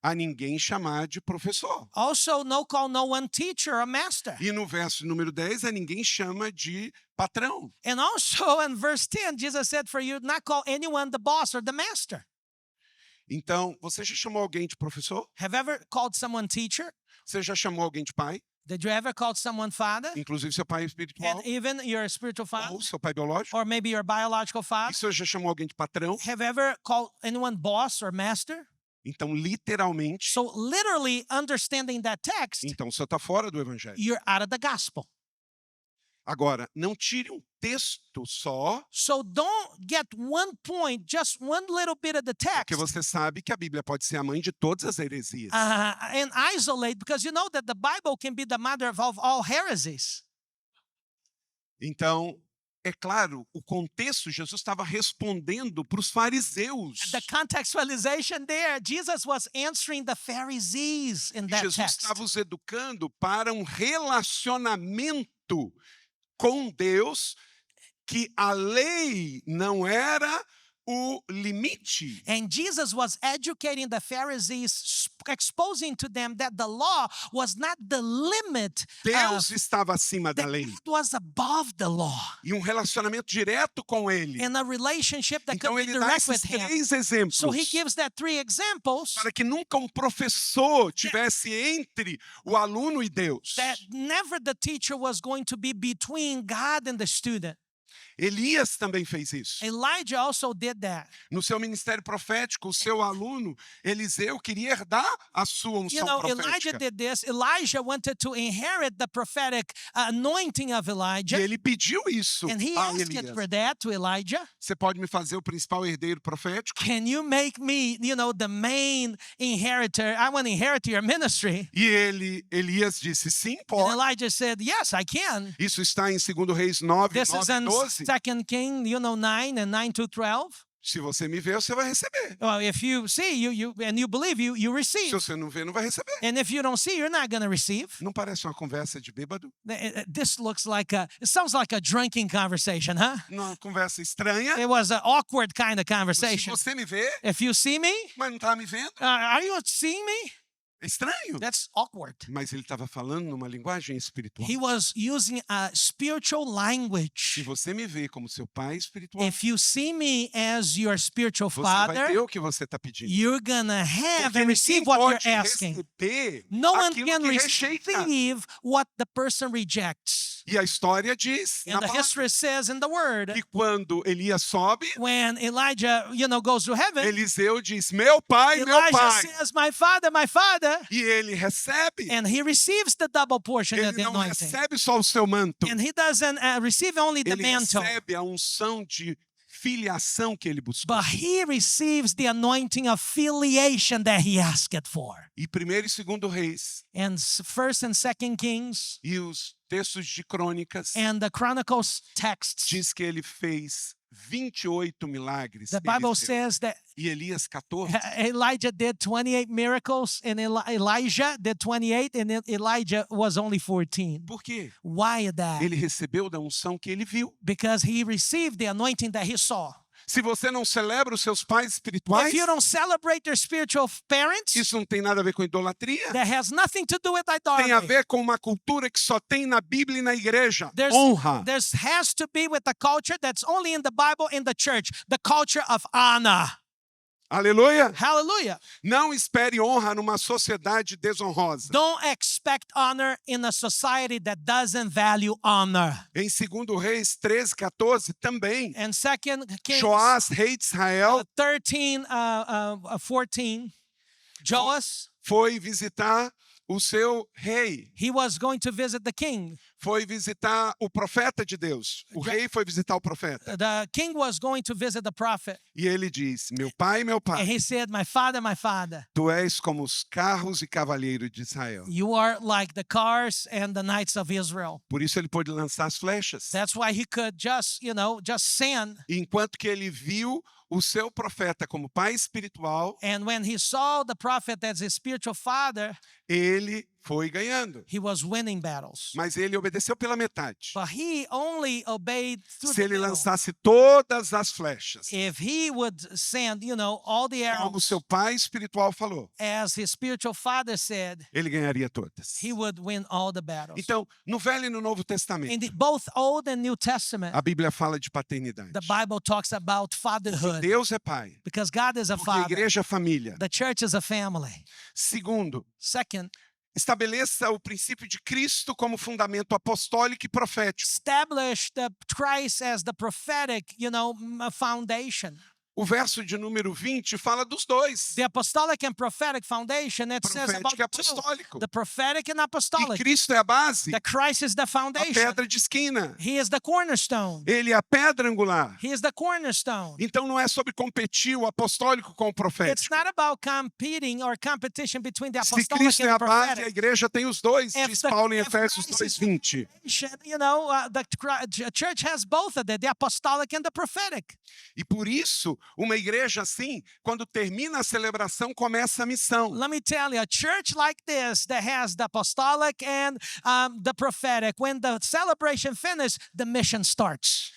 a ninguém chamar de professor. also call no one teacher or master. E no verso número 10, a ninguém chama de patrão. And also in verse 10, Jesus said for you not call anyone the boss or the master. Então, você já chamou alguém de professor? Have you ever called someone teacher? Você já chamou alguém de pai? Did you ever call someone father? Inclusive seu pai espiritual? And even your spiritual father? Ou seu pai biológico? Or maybe your biological E father? você já chamou alguém de patrão? Have you ever called anyone boss or master? Então, literalmente, So literally understanding that text, então você está fora do evangelho. you're out of the gospel. Agora, não tire um texto só, So don't get one point, just one little bit of the text, porque você sabe que a Bíblia pode ser a mãe de todas as heresias. and isolate, because you know that the Bible can be the mother of all heresies. Então, é claro, o contexto, Jesus estava respondendo para os fariseus. The contextualization there, Jesus was answering the Pharisees in that Jesus text. estava os educando para um relacionamento com Deus que a lei não era o limite. And Jesus was educating the Pharisees, exposing to them that the law was not the limit. Deus estava acima da That lei. God was above the law. E um relacionamento direto com ele. And a relationship that Então could be ele dá direct with esses him. 3 exemplos. So he gives that 3 examples Para que nunca um professor tivesse entre o aluno e Deus. that never the teacher was going to be between God and the student. Elias também fez isso. Elijah also did that. No seu ministério profético, o seu aluno, Eliseu, queria herdar a sua unção You know, Elijah profética. did this. Elijah wanted to inherit the prophetic anointing of E Elijah. ele pediu isso And he a asked Elias. for that to Elijah. Você pode me fazer o principal herdeiro profético? Can you make me, the main inheritor? I want to inherit your ministry. E Elias disse, sim, And pode. Elijah said, yes, I can. Isso está em 2 Reis 9, This is 9 in 12. 2 King, 9 and 9 to 12. Se você me vê, você vai receber. Well, if you see, you and you believe, you Se receive. você não vê, não vai receber. And if you don't see, you're not going to receive. Não parece uma conversa de bêbado? This it sounds like a drinking conversation, huh? Uma conversa estranha? It was an awkward kind of Se conversation. você me vê, If you see me, mas não está me vendo, are you seeing me? é estranho. That's awkward. Mas ele estava falando numa linguagem espiritual. He was using a spiritual Se language. você me vê como seu pai espiritual, If you see me as your spiritual você vai ter father, o que você está pedindo. you're gonna have Porque and ninguém receive what pode you're asking. receber No one aquilo can que rejeita. receive what the person rejects. E a história diz na And the palavra, history says in the word, que quando Elias sobe, when Elijah, goes to heaven, Eliseu diz, meu pai, meu Elijah pai. says, my father, my father. E ele recebe. And he receives the double portion of Ele the não anointing. recebe só o seu manto. And he doesn't receive only the Ele mantle, recebe a unção de filiação que ele buscou. but he receives the anointing of filiation that he asked for. E 1º e 2º Reis And 1st and 2nd Kings e os textos de crônicas and the Chronicles texts, diz que ele fez 28 milagres. the Bible Eliseu. says that E Elias 14. Elijah did 28 miracles, and Elijah did 28, and Elijah was only 14. Por quê? Why that? Ele recebeu da unção que ele viu. Because he received the anointing that he saw. Se você não celebra os seus pais espirituais, If you don't celebrate your spiritual parents, isso não tem nada a ver com idolatria. that has nothing to do with Tem a idolatry. ver com uma cultura que só tem na Bíblia e na igreja. There's- Honra. There has to be with the culture that's only in the Bible, in the church, the culture of honor. Aleluia. Hallelujah. Não espere honra numa sociedade desonrosa. Don't expect honor in a society that doesn't value honor. Em 2 Reis 13, 14, também. And 2 Kings Joás, rei de Israel, 13, 14, Joas, foi visitar o seu rei. he was going to visit the king. Foi visitar o profeta de Deus. O rei foi visitar o profeta. The king was going to visit the prophet. E ele diz, meu pai, And pai, he said, my father, tu és como os carros e cavaleiros de Israel. you are like the cars and the knights of Israel. Por isso ele pôde lançar as flechas. That's why he could just send. E enquanto que ele viu o seu profeta como pai espiritual, And when he saw the prophet as his spiritual father, ele foi ganhando. he was winning battles. Mas ele obedeceu pela metade. But he only obeyed through Se the ele middle. lançasse todas as flechas, If he would send, all the como arrows, seu pai espiritual falou, as his spiritual father said, ele ganharia todas. he would win all the battles. Então, no Velho e no Novo In Testamento, both Old and New Testament, a Bíblia fala de paternidade. the Bible talks about fatherhood Deus é pai, because God is a porque a father. igreja é família. The church is a family. Segundo, Second, estabeleça o princípio de Cristo como fundamento apostólico e profético. establish the Christ as the prophetic, foundation. O verso de número 20 fala dos dois, The apostolic and prophetic foundation, it says about profético e two. apostólico. The prophetic and E apostolic. Cristo é a base, The Christ is the a foundation. pedra de esquina. He is the cornerstone. Ele é a pedra angular. He is the cornerstone. Então não é sobre competir o apostólico com o It's profético. not about competing or competition between the Se apostolic Cristo é and a the base, a prophetic. igreja tem os dois, If diz the- Paulo em if Efésios Christ is 2:20. The church has both of them, the apostolic and the prophetic. E por isso, Uma igreja assim, quando termina a celebração, começa a missão. Let me tell you, a church like this that has the apostolic and the prophetic, when the celebration finishes, the mission starts.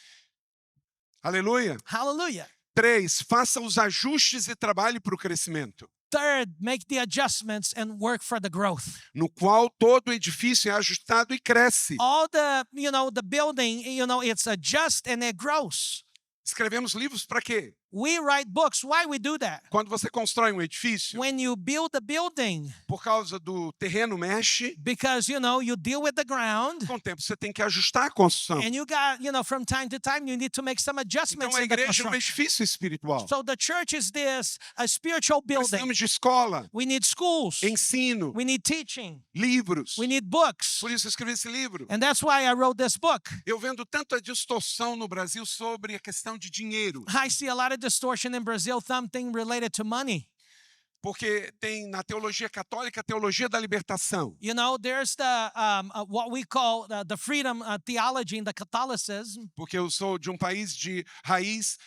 Aleluia. Hallelujah. 3, faça os ajustes e trabalhe para o crescimento, Third, make the adjustments and work for the growth. no qual todo edifício é ajustado e cresce. All the building, it's adjust and it grows. Escrevemos livros para quê? We write books. Why we do that? Quando você constrói um edifício, When you build a building, por causa do terreno mexe, because you deal with the ground, com o tempo você tem que ajustar a construção. and you got, from time to time you need to make some Então adjustments a in the igreja é um construction. edifício espiritual. So the church is a spiritual building. Precisamos de escola, We need schools. ensino, We need teaching. livros. We need books. Por isso eu escrevi esse livro. And that's why I wrote this book. Eu vendo tanta distorção no Brasil sobre a questão de dinheiro, I see a lot of distortion in Brazil, something related to money. porque tem na teologia católica a teologia da libertação. There's the what we call the freedom theology in the Catholicism, Porque eu sou de um país de raiz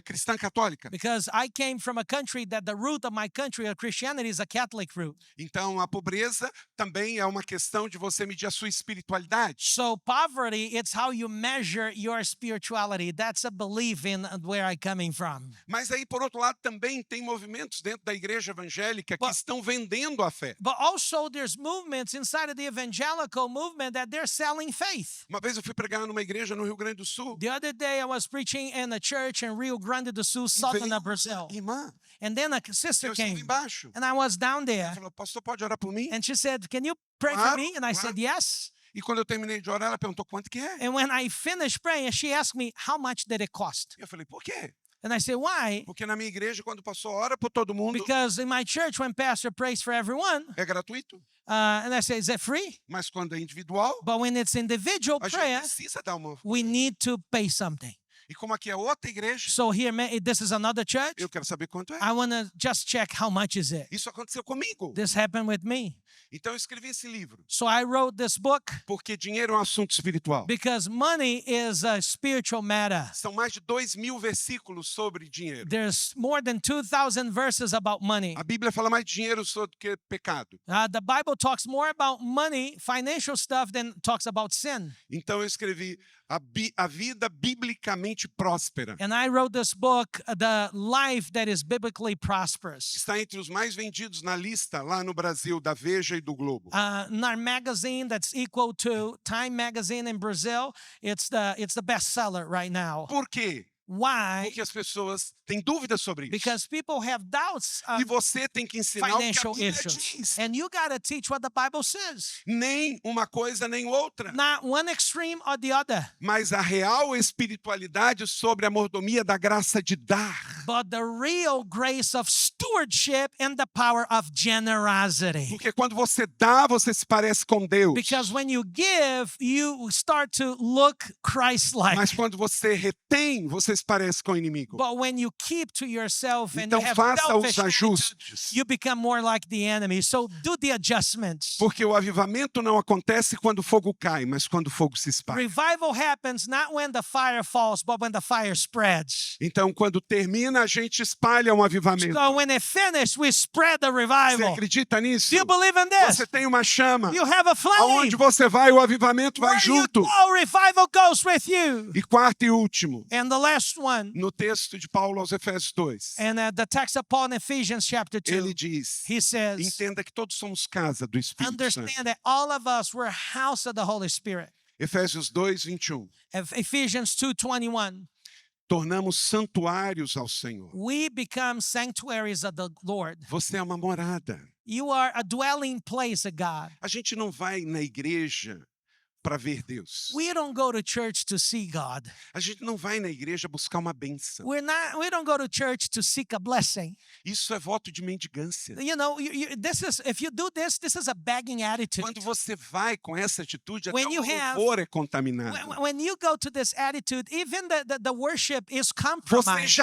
cristã católica. because I came from a country that the root of my country of Christianity is a Catholic root. Então a pobreza também é uma questão de você medir a sua espiritualidade. So poverty, it's how you measure your spirituality. That's a belief in where I'm coming from. Mas aí, por outro lado, também tem movimentos dentro da igreja evangélica que But- estão vendendo a fé. But also there's movements inside of the evangelical movement that they're selling faith. Uma vez eu fui pregar numa igreja no Rio Grande do Sul. The other day I was preaching in a church in Rio Grande do Sul, southern of Brazil. Irmã, And then a sister eu estava came embaixo. and I was down Ela there. falou, pastor, pode orar por mim? And she said, "Can you pray for Claro, me?" And I claro. said, "Yes." E quando eu terminei de orar, ela perguntou quanto que é. And when I finished praying, she asked me, "How much did it cost?" Eu falei, por quê? And I said, "Why?" Porque na minha igreja, quando o pastor ora por todo mundo, Because in my church, when pastor prays for everyone, é gratuito. and I say, "Is it free?" Mas quando é individual, But when it's individual a gente prayer, precisa dar uma... we need to pay something. E como aqui é outra igreja, So here, this is another church. eu quero saber quanto é. I want to just check how much is it. Isso aconteceu comigo. This happened with me. Então eu escrevi esse livro. So I wrote this book Porque dinheiro é um assunto espiritual. because money is a spiritual matter. São mais de 2.000 versículos sobre dinheiro. There's more than 2,000 verses about money. A Bíblia fala mais de dinheiro do que pecado. The Bible talks more about money, financial stuff, than talks about sin. Então eu escrevi a vida biblicamente próspera. And I wrote this book, The Life That Is Biblically Prosperous. Está entre os mais vendidos na lista lá no Brasil, da Veja e do Globo. In our magazine, that's equal to Time Magazine in Brazil, it's the bestseller right now. Por quê? Why? Porque as pessoas têm dúvidas sobre isso. Because people have doubts E of você tem que ensinar o que a financial Bíblia issues. diz. And you got to teach what the Bible says. Nem uma coisa nem outra. Not one extreme or the other, Mas a real espiritualidade sobre a mordomia da graça de dar. but the real grace of stewardship and the power of generosity. Porque quando você dá, você se parece com Deus. Because when you give, you start to look Christ-like. Mas quando você retém, você se parece com o inimigo. But when you keep to yourself and Então you have faça os selfish attitude, ajustes. you become more like the enemy. So do the adjustments. Porque o avivamento não acontece quando o fogo cai, mas quando o fogo se espalha. Revival happens not when the fire falls, but when the fire spreads. Então, quando termina, a gente espalha um avivamento. So when it finished, we spread the Você revival. acredita nisso? Do you believe in this? Você tem uma chama. You have a flame. Aonde você vai, o avivamento vai Where you junto. go, revival goes with you. E quarto e último, And the last one, no texto de Paulo aos Efésios 2, and the text of Paul in Ephesians chapter 2, ele diz, he says, entenda que todos somos casa do Espírito Santo. understand that all of us were house of the Holy Spirit. Efésios 2, 21. Ephesians 2:21. Tornamos santuários ao Senhor. We become sanctuaries of the Lord. Você é uma morada. You are a dwelling place of God. A gente não vai na igreja para ver Deus. We don't go to church to see God. A gente não vai na igreja buscar uma bênção. We don't go to church to seek a blessing. Isso é voto de mendigância. This is, if you do this is a begging attitude. Quando você vai com essa atitude, até When o you have- louvor é contaminado. When you go to this attitude, even the worship is Você compromised.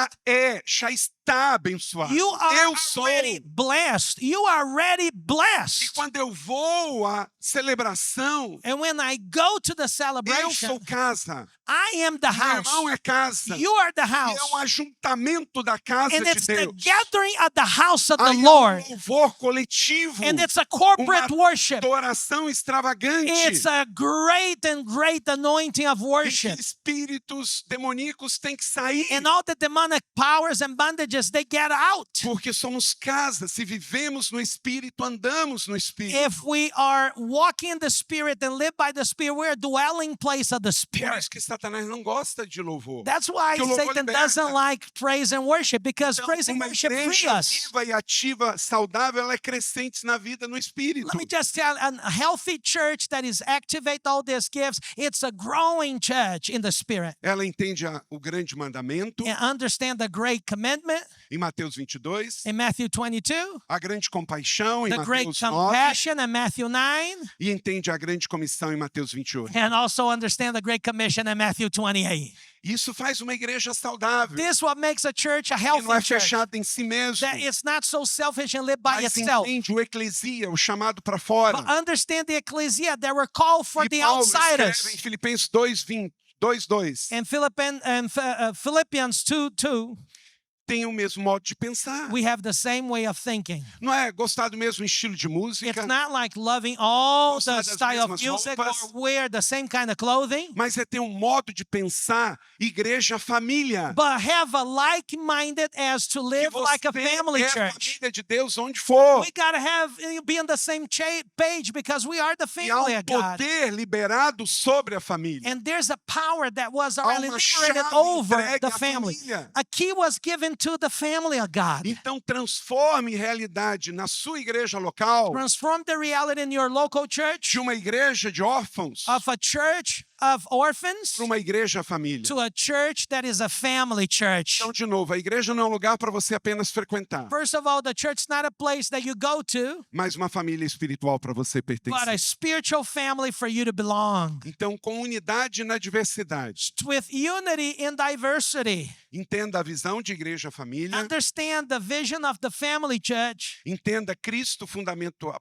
já está abençoado. You are Eu sou. already blessed. You are already E blessed. quando eu vou à celebração, And when I go to the Eu celebration, sou casa. I am the Meu house. irmão é casa. You are the E house. é um ajuntamento da casa And de it's the Deus. gathering of the house of the Aí é Lord. louvor coletivo. And it's a Uma corporate worship. adoração extravagante. It's a great and great anointing of Em que worship. espíritos demoníacos têm que sair. And all the demonic powers and bondages, they get out. Porque somos casa. Se vivemos no Espírito, andamos no Espírito. If we are walking in the Spirit and live by the Spirit, we're a dwelling place of the Por Spirit. isso que Satanás não gosta de louvor. That's why Que o louvor Satan liberta. doesn't like praise and worship, because Então, praise and uma worship free igreja us. viva e ativa, saudável, ela é crescente na vida, no Espírito. Let me just tell you, a healthy church that is activate all these gifts, it's a growing church in the Spirit. Ela entende o grande mandamento, And understand the great commandment em Mateus 22, in Matthew 22, a grande compaixão, em the great Mateus 9, compassion in Matthew 9, e entende a grande comissão, em Mateus 28. and also understand the great commission in Matthew 28. Isso faz uma igreja saudável, This what makes a church a que não é healthy church. fechada em si mesmo, That it's not so selfish and live by mas itself. entende o eclesia, o chamado para fora. But understand the ecclesia that were called for E the Paulo escreve em outsiders. Filipenses 2:2, In Philippians 2:2, tem o mesmo modo de pensar. we have the same way of thinking. Não é gostar do mesmo estilo de música, It's not like loving all Gostar the das style of mesmas music roupas. or wear the same kind of clothing, mas é ter um modo de pensar igreja família. but have a like-minded as to Que live like a você family é church. família de Deus onde for. We gotta be on the same page, because we are the E há family of God. poder liberado sobre a família. And there's a power that was Há already uma liberated chave over entregue the à family. família. A key was given to the family of God. Então transforme realidade na sua igreja local Transform the reality in your local church de uma igreja de órfãos of a church of orphans para uma igreja família. to a church that is a family church. Então, de novo, a igreja não é um lugar para você apenas frequentar, First of all, the church is not a place that you go to, mas uma família espiritual para você but a pertencer. spiritual family for you to belong. Então, com unidade na diversidade, With unity in diversity. entenda a visão de igreja família, Understand the vision of the family church. entenda Cristo, fundamento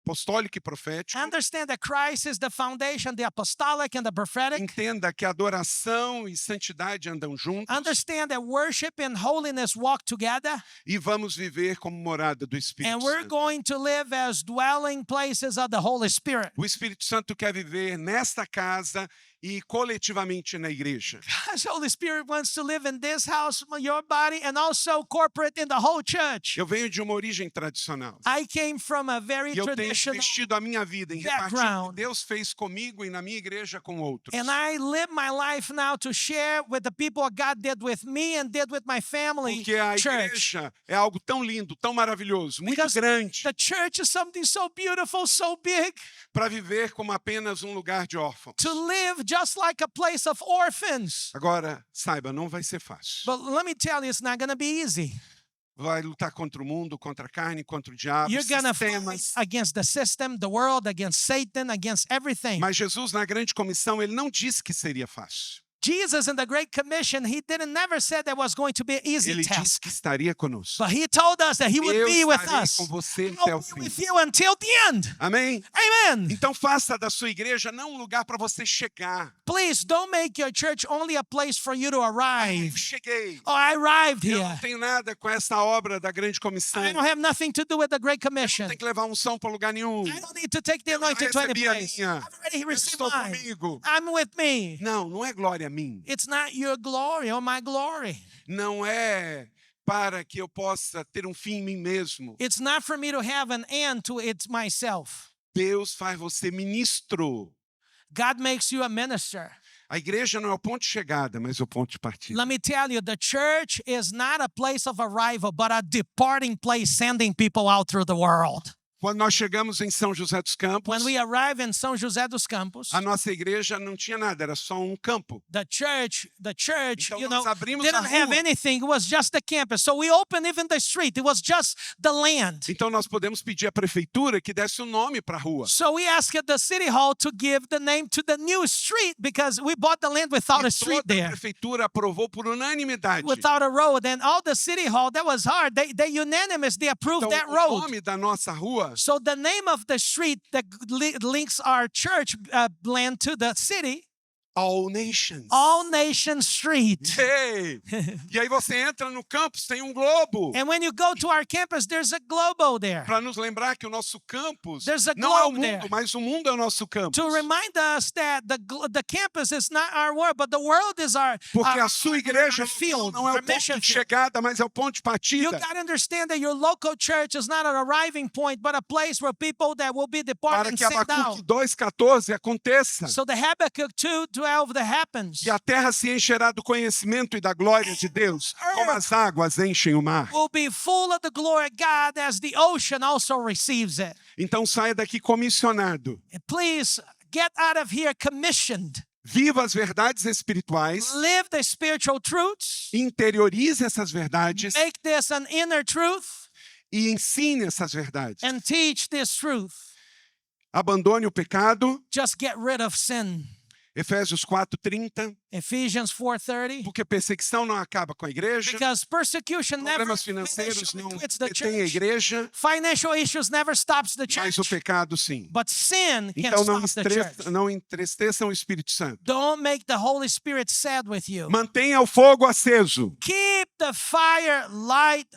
apostólico e profético, Understand that Christ is the foundation, the apostolic and the prophetic. entenda que adoração e santidade andam juntos Understand that worship and holiness walk together. e vamos viver como morada do Espírito And we're Santo. going to live as dwelling places of the Holy Spirit. O Espírito Santo quer viver nesta casa e coletivamente na igreja. God's Holy Spirit wants to live in this house, your body, and also corporate in the whole church. Eu venho de uma origem tradicional. I came from a very E eu tenho traditional, investido a minha vida em repartir o que background. Deus fez comigo e na minha igreja com outros. and I live my life now to share with the people what God did with me and did with my family Porque a church. igreja é algo tão lindo, tão maravilhoso, muito Because grande, the church is something so beautiful, so big, para viver como apenas um lugar de órfãos. to live just like a place of orphans. Agora, saiba, não vai ser fácil. But let me tell you, it's not going to be easy. Vai lutar contra o mundo, contra a carne, contra o diabo, You're going to fight sistemas. against the system, the world, against Satan, against everything. Mas Jesus, na grande comissão, ele não disse que seria fácil. Jesus in the Great Commission, he never said that was going to be an easy Ele disse task. que estaria conosco. But he told us that he would Eu be with estarei us. com você até I'll o be fim. with you until the end. Amém? Amen. Então faça da sua igreja não um lugar para você chegar. Please don't make your church only a place for you to Eu arrive. cheguei. Oh, I arrived Eu here. não tenho nada com essa obra da grande comissão. I don't have nothing to do with the Great Commission. Tem que levar unção para lugar nenhum. I don't need to take the Eu anointing to any recebi a place. minha. I've already Eu received estou mine. comigo. I'm with me. Não, não é glória a mim. It's not your glory or my glory. Não é para que eu possa ter um fim em mim mesmo. It's not for me to have an end to it myself. Deus faz você ministro. God makes you a minister. A igreja não é o ponto de chegada, mas o ponto de partida. Let me tell you, the church is not a place of arrival, but a departing place sending people out through the world. Quando nós chegamos em São José dos Campos, When we arrive in São José dos Campos, a nossa igreja não tinha nada, era só um campo. the church, Então you nós know, abrimos a didn't have rua. anything. It was just the campus. So we opened even the street. It was just the land. Então nós podemos pedir à prefeitura que desse o nome para a rua. So we asked the city hall to give the name to the new street because we bought the land without a E street toda a there, prefeitura aprovou por unanimidade. without a road. And all the city hall, that was hard. They unanimously approved Então that o road. nome da nossa rua rua. So the name of the street that links our church land to the city, All Nations. All Nations Street. Ei! E aí você entra no campus, tem globo. And when you go to our campus, there's a globo there Para nos lembrar que o nosso campus There's a não é o globe mundo, there. mas o mundo é o nosso campus. to remind us that the campus is not our world, but the world is our Porque a sua igreja our field, não é our o ponto mission de field. chegada, mas é o ponto de You partida. got to understand that your local church is not an arriving point, but a place where people that will be Para departing que sit down. Abacuque 2,14 aconteça. So the Habakkuk 2:12 that happens. E a terra se encherá do conhecimento e da glória de Deus, como as águas enchem o mar. Will be full of the glory of God as the ocean also receives it. Então saia daqui comissionado. And please get out of here commissioned. Viva as verdades espirituais, Live the spiritual truths. interiorize essas verdades Make this an inner truth e ensine essas verdades. and teach this truth. Abandone o pecado, Just get rid of sin. Efésios 4:30, Ephesians 4:30. porque perseguição não acaba com a igreja, Because persecution never problemas financeiros não quits the detêm a church. igreja, Financial issues never stops the mas o church. pecado sim. But sin can Então stop the church. não entristeçam o Espírito Santo. Don't make the Holy Spirit sad with you. Mantenha o fogo aceso. Keep the fire light,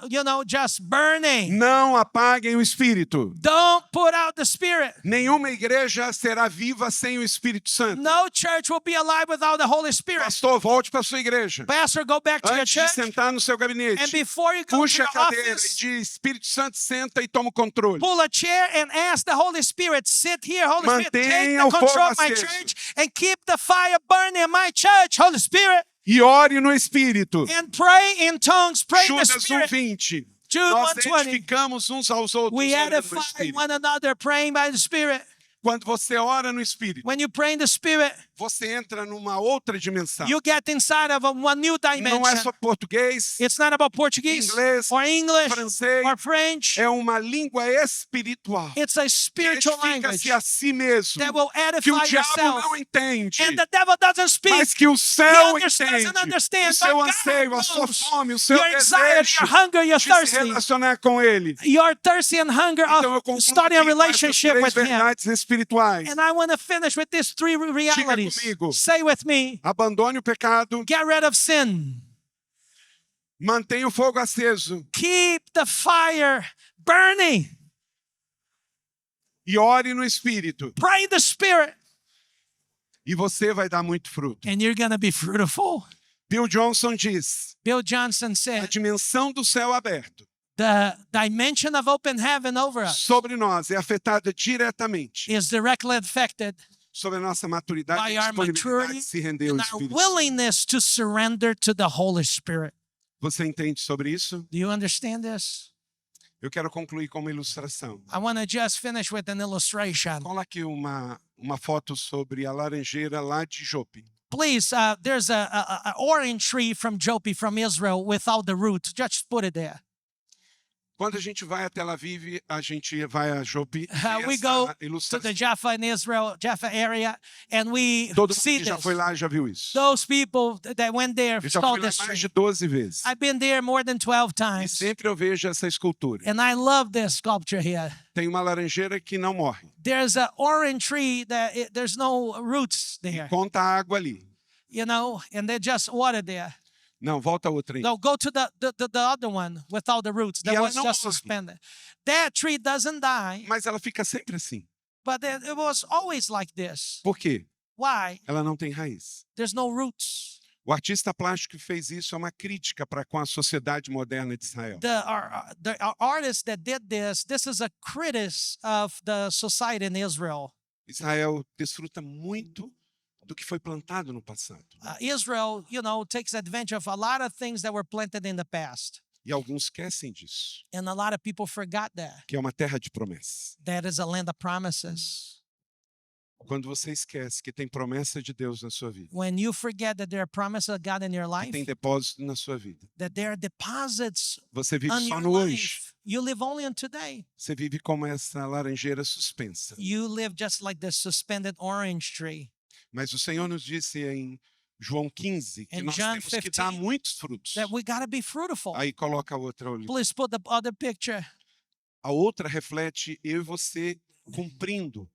just burning. Não apaguem o Espírito. Don't put out the Spirit. Nenhuma igreja será viva sem o Espírito Santo. No church will be alive without the Holy Spirit. Pastor, volte para sua igreja. Pastor, go back to your Antes de church. sentar no seu gabinete, And before you go to puxe a your cadeira e office, diz: Espírito Santo, senta e toma o controle. pull a chair and ask the Holy Spirit, sit here, Holy Spirit, take Mantenha the o fogo control of my aceso. church and keep the fire burning in my church, Holy Spirit, E ore no Espírito. and pray in tongues, pray in the Judas Spirit. 1:20. Jude Nós 1:20. edificamos uns aos outros We orando no edify Espírito. one another, praying by the Spirit. Quando você ora no Espírito, When you pray in the Spirit, você entra numa outra dimensão. you get inside of one new Não é dimension. só português, It's not about Portuguese inglês, or English francês. or French. É uma língua espiritual. It's a Que spiritual language edifica-se a si mesmo. that will Que o edify diabo yourself. não entende. And the devil doesn't speak. Mas que o He céu understands and entende. understands. O seu But God anseio, a sua knows fome, o seu your anxiety, desejo your hunger, your de se thirsty. relacionar com Ele. You're thirsty and hunger Então eu of concluo starting a aqui com essas relationship três with Him. verdades espirituais. And I want to finish with these three realities. comigo. Say with me, Abandone o pecado, get rid of sin. mantenha o fogo aceso Keep the fire burning. e ore no Espírito. Pray in the Spirit. E você vai dar muito fruto. And you're going to be fruitful. Bill Johnson diz: Bill Johnson a said, dimensão do céu aberto the dimension of open heaven over us sobre nós é afetada diretamente is directly affected sobre a nossa maturidade by e our disponibilidade maturity de se render ao and our Espírito Santo. willingness to surrender to the Holy Spirit. Você entende sobre isso? Do you understand this? Eu quero concluir com uma ilustração. I want to just finish with an illustration. Cola aqui uma foto sobre a laranjeira lá de Jope. Please, there's a orange tree from Joppe from Israel without the root. Just put it there. Quando a gente vai a Tel Aviv, a gente vai a Jope. We Essa go to ilustração. the Jaffa in Israel, Jaffa area, and we Todo mundo see que já this. foi lá já viu isso. Those people that went there Eu já saw fui lá this mais tree. de 12 vezes. I've been there more than 12 E times, sempre eu vejo essa escultura. and I love this sculpture here. Tem uma laranjeira que não morre. There's an orange tree that there's no roots there, Conta a água ali. and they're just water there. Não, volta a outra aí. No, go to the other one without the roots that ela was não just morre. suspended. That tree doesn't die, Mas ela fica sempre assim. but it was always like this. Por quê? Why? Ela não tem raiz. There's no roots. O artista plástico que fez isso é uma crítica para com a sociedade moderna de Israel. The artist that did this is a critic of the society in Israel. Israel desfruta muito do que foi plantado no passado. Israel, takes advantage of a lot of things that were planted in the past. E alguns esquecem disso, And a lot of people forgot que é uma terra de promessas. that is a land of promises. Quando você esquece que tem promessa de Deus na sua vida, When you forget that there are promises of God in your que life, tem depósito na sua vida, that there are deposits você vive on só your no hoje. life, you live only on today. Você vive como essa laranjeira suspensa. You live just like the suspended orange tree. Mas o Senhor nos disse em João 15 que In nós John temos que dar 15, muitos frutos. That we got to be fruitful. Aí coloca a outra ali. Please put the other picture. A outra reflete eu e você cumprindo,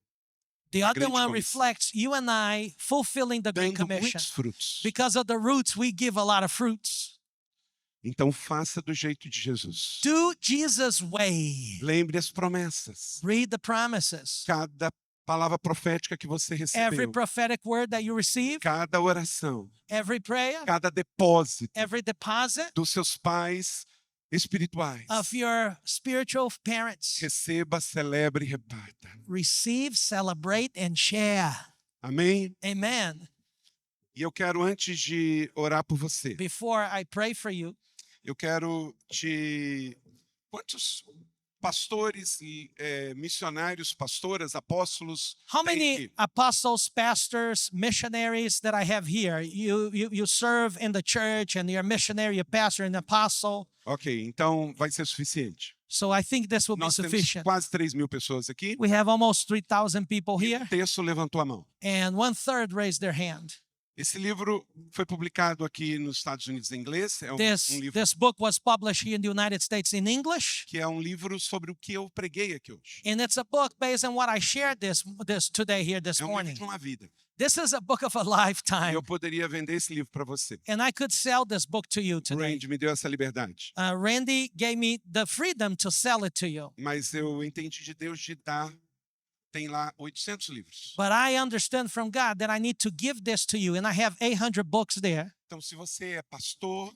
The other grande one comissão. reflects you and I fulfilling the Great dando Commission. muitos frutos. Because of the roots, we give a lot of fruits. Então faça do jeito de Jesus. Do Jesus' way. Lembre as promessas. Read the promises. Cada palavra profética que você Every recebeu. prophetic word that you receive, Cada oração. every prayer, Cada depósito every deposit dos seus pais espirituais. of your spiritual parents. Receba, celebre e reparta. Receive, celebrate, and share. Amém? Amen. E eu quero, antes de orar por você, Before I pray for you, eu quero te... Quantos pastores e missionários, pastoras, apóstolos how tem many aqui? apostles, pastors, missionaries that I have here? You serve in the church and you're a missionary, a pastor, and apostle. Ok, então vai ser suficiente. So I think this will be Nós temos sufficient. quase 3.000 pessoas aqui. We have almost 3,000 people E here, um terço levantou a mão. and 1/3 raised their hand. Esse livro foi publicado aqui nos Estados Unidos em inglês. É um livro This book was published here in the United States in English, que é um livro sobre o que eu preguei aqui hoje. and it's a book based on what I shared this today here this É um morning. livro de uma vida. This is a book of a E lifetime, eu poderia vender esse livro para você. and I could sell this book to you today. Randy me deu essa liberdade. Randy gave me the freedom to sell it to you. Mas eu entendi de Deus de dar. Tem lá 800 livros. But I understand from God that I need to give this to you, and I have 800 books there. Então, se você é pastor,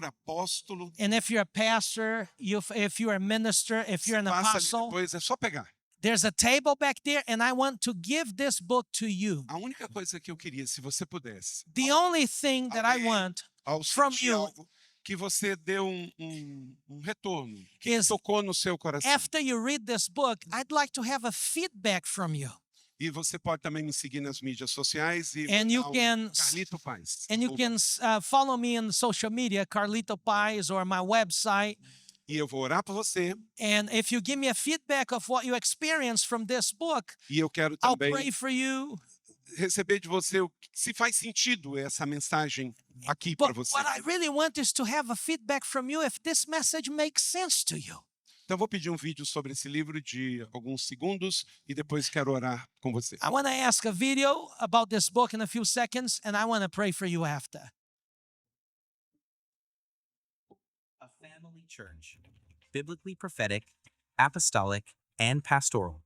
apóstolo, And if you're a pastor, if you're a minister, if you're você an passa ali apostle, depois, é só pegar. there's a table back there, and I want to give this book to you. A única coisa que eu queria, se você pudesse, The only thing that I want ao from sentir you algo, que você deu um retorno, que is tocou no seu coração. after you read this book, I'd like to have a feedback from you. E você pode também me seguir nas mídias sociais e And you botar can Carlito Paz. And you can follow me on social media, Carlito Pais, or my website. E eu vou orar por você. And if you give me a feedback of what you experienced from this book, E eu quero I'll também pray for you. receber de você se faz sentido essa mensagem aqui para But você. what I really want is to have a feedback from you if this message makes sense to you. Então, eu vou pedir um vídeo sobre esse livro de alguns segundos e depois quero orar com você. I want to ask a video about this book in a few seconds, and I want to pray for you after. A family church, biblically prophetic, apostolic, and pastoral.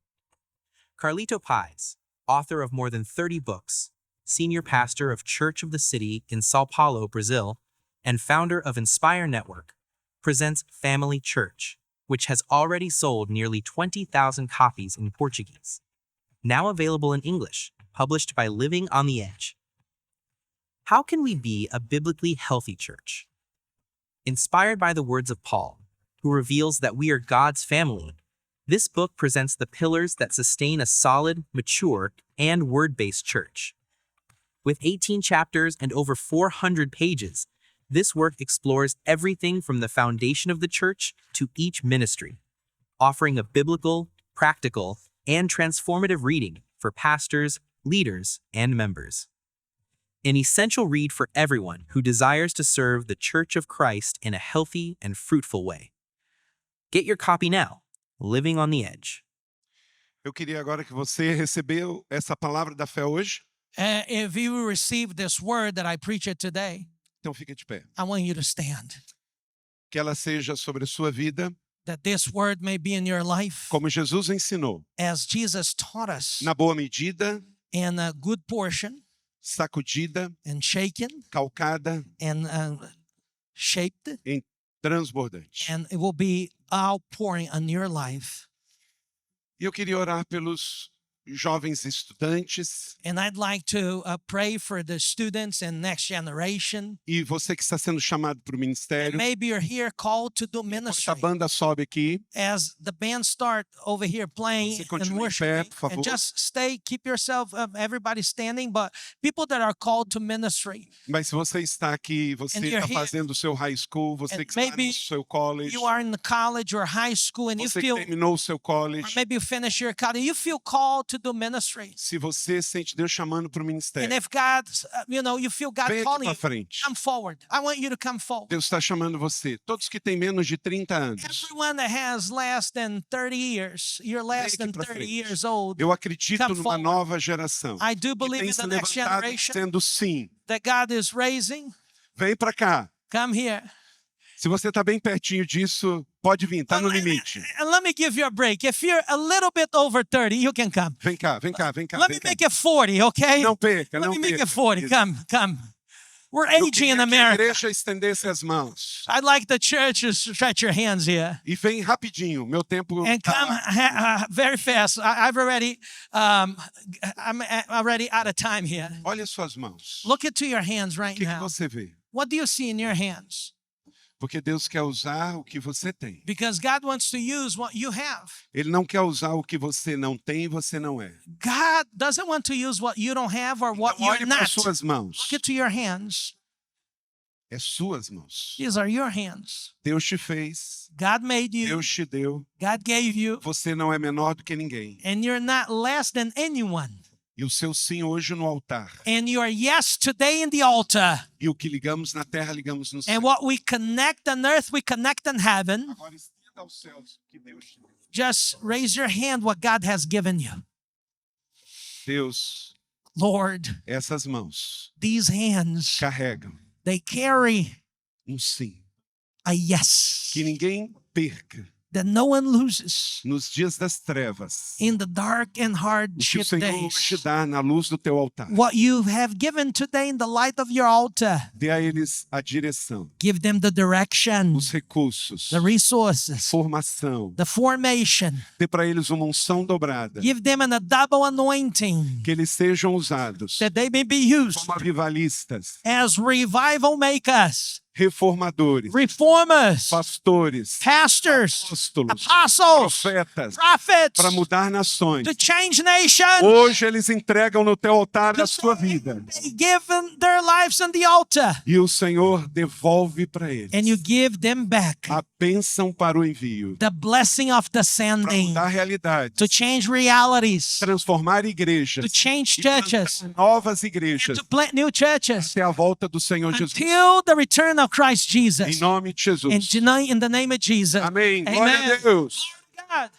Carlito Pais, author of more than 30 books, senior pastor of Church of the City in Sao Paulo, Brazil, and founder of Inspire Network, presents Family Church, which has already sold nearly 20,000 copies in Portuguese. Now available in English, published by Living on the Edge. How can we be a biblically healthy church? Inspired by the words of Paul, who reveals that we are God's family, this book presents the pillars that sustain a solid, mature, and word-based church. With 18 chapters and over 400 pages, this work explores everything from the foundation of the church to each ministry, offering a biblical, practical, and transformative reading for pastors, leaders, and members. An essential read for everyone who desires to serve the Church of Christ in a healthy and fruitful way. Get your copy now, Living on the Edge. Eu queria agora que você recebeu essa palavra da fé hoje. If you receive this word that I preach it today, Então fique de pé. I want you to stand. Que ela seja sobre a sua vida, That this word may be in your life como Jesus ensinou, as Jesus taught us, na boa medida, in a good portion sacudida, and shaken calcada, and shaped, transbordante. and it will be outpouring on your life. E eu queria orar pelos jovens estudantes And I'd like to pray for the students and next generation. e você que está sendo chamado para o And ministério. maybe you're here called to do Enquanto ministry. a banda sobe aqui, As the band start over here playing Você and continue em pé, worshiping, por favor. and just stay, keep yourself, everybody standing, but people that are called to ministry. mas se você está aqui, você And you're está here, fazendo o seu high school, você and que está maybe no seu college, You are in the college or high school and you você que feel, terminou o seu or college, maybe you finish your college, you feel called to to do ministry. Se você sente Deus chamando para o And ministério, if God, you feel God vem aqui calling para you, frente. come forward. I want you to come forward. Deus está chamando você. Todos que têm menos de 30 anos. Everyone that has less than 30 years, you're less aqui than pra 30 frente. years old. Eu acredito Come numa forward. nova geração I do que believe tem in se the next levantado generation dizendo sim. that God is raising. Vem para cá. Come here. Se você está bem pertinho disso, pode vir, está no limite. And let me give you a break. If you're a little bit over 30, you can come. Vem cá, vem cá, vem cá. Let vem me cá. make it 40, okay? Não perca, Let não me make perca. it 40. Isso. Come. We're Eu aging queria in que a America. igreja estendesse as mãos. I'd like the church to stretch your hands here. E vem rapidinho, meu tempo And come very fast. I'm already out of time here. Olha suas mãos. Look into your hands O right que now. você vê? What do you see in your hands? Porque Deus quer usar o que você tem. Because God wants to use what you have. Ele não quer usar o que você não tem e você não é. God doesn't want to use what you don't have or what Então, you're olhe para not. suas mãos. Look into your hands. É suas mãos. These are your hands. Deus te fez, God made you. Deus te deu. God gave you. Você não é menor do que ninguém. And you're not less than anyone. E o seu sim hoje no altar. And your yes today in the altar. E o que ligamos na terra, ligamos no céu. And what we connect on earth, we connect in heaven. Agora estenda aos céus o que Deus te deu. Just raise your hand what God has given you. Deus, Lord, essas mãos these hands, carregam they carry sim. a yes Que ninguém perca that no one loses nos dias das trevas. in the dark and O que o hardship Senhor hoje days. dá na luz do teu altar. What you have given today in the light of your altar, Dê a eles a direção, give them the direction, os recursos, the resources, formação. the formation. Dê para eles uma unção dobrada. Give them a double anointing Que eles sejam usados that they may be used como avivalistas, as revival makers, reformadores, reformers, pastores, pastors, apóstolos, apostles, profetas, prophets, para mudar nações. to change nations. Hoje eles entregam no teu altar a sua vida. They give them their lives on the altar, E o Senhor devolve para eles and you give them back a bênção para o envio. the blessing of the Para sending, mudar realidades, to change realities, transformar igrejas, to change e churches, plantar novas igrejas to plant new churches até a volta do Senhor Jesus. until the return of Christ Em Jesus. nome de Jesus. In the name of Jesus. Amém. Amen. Glória a Deus. God.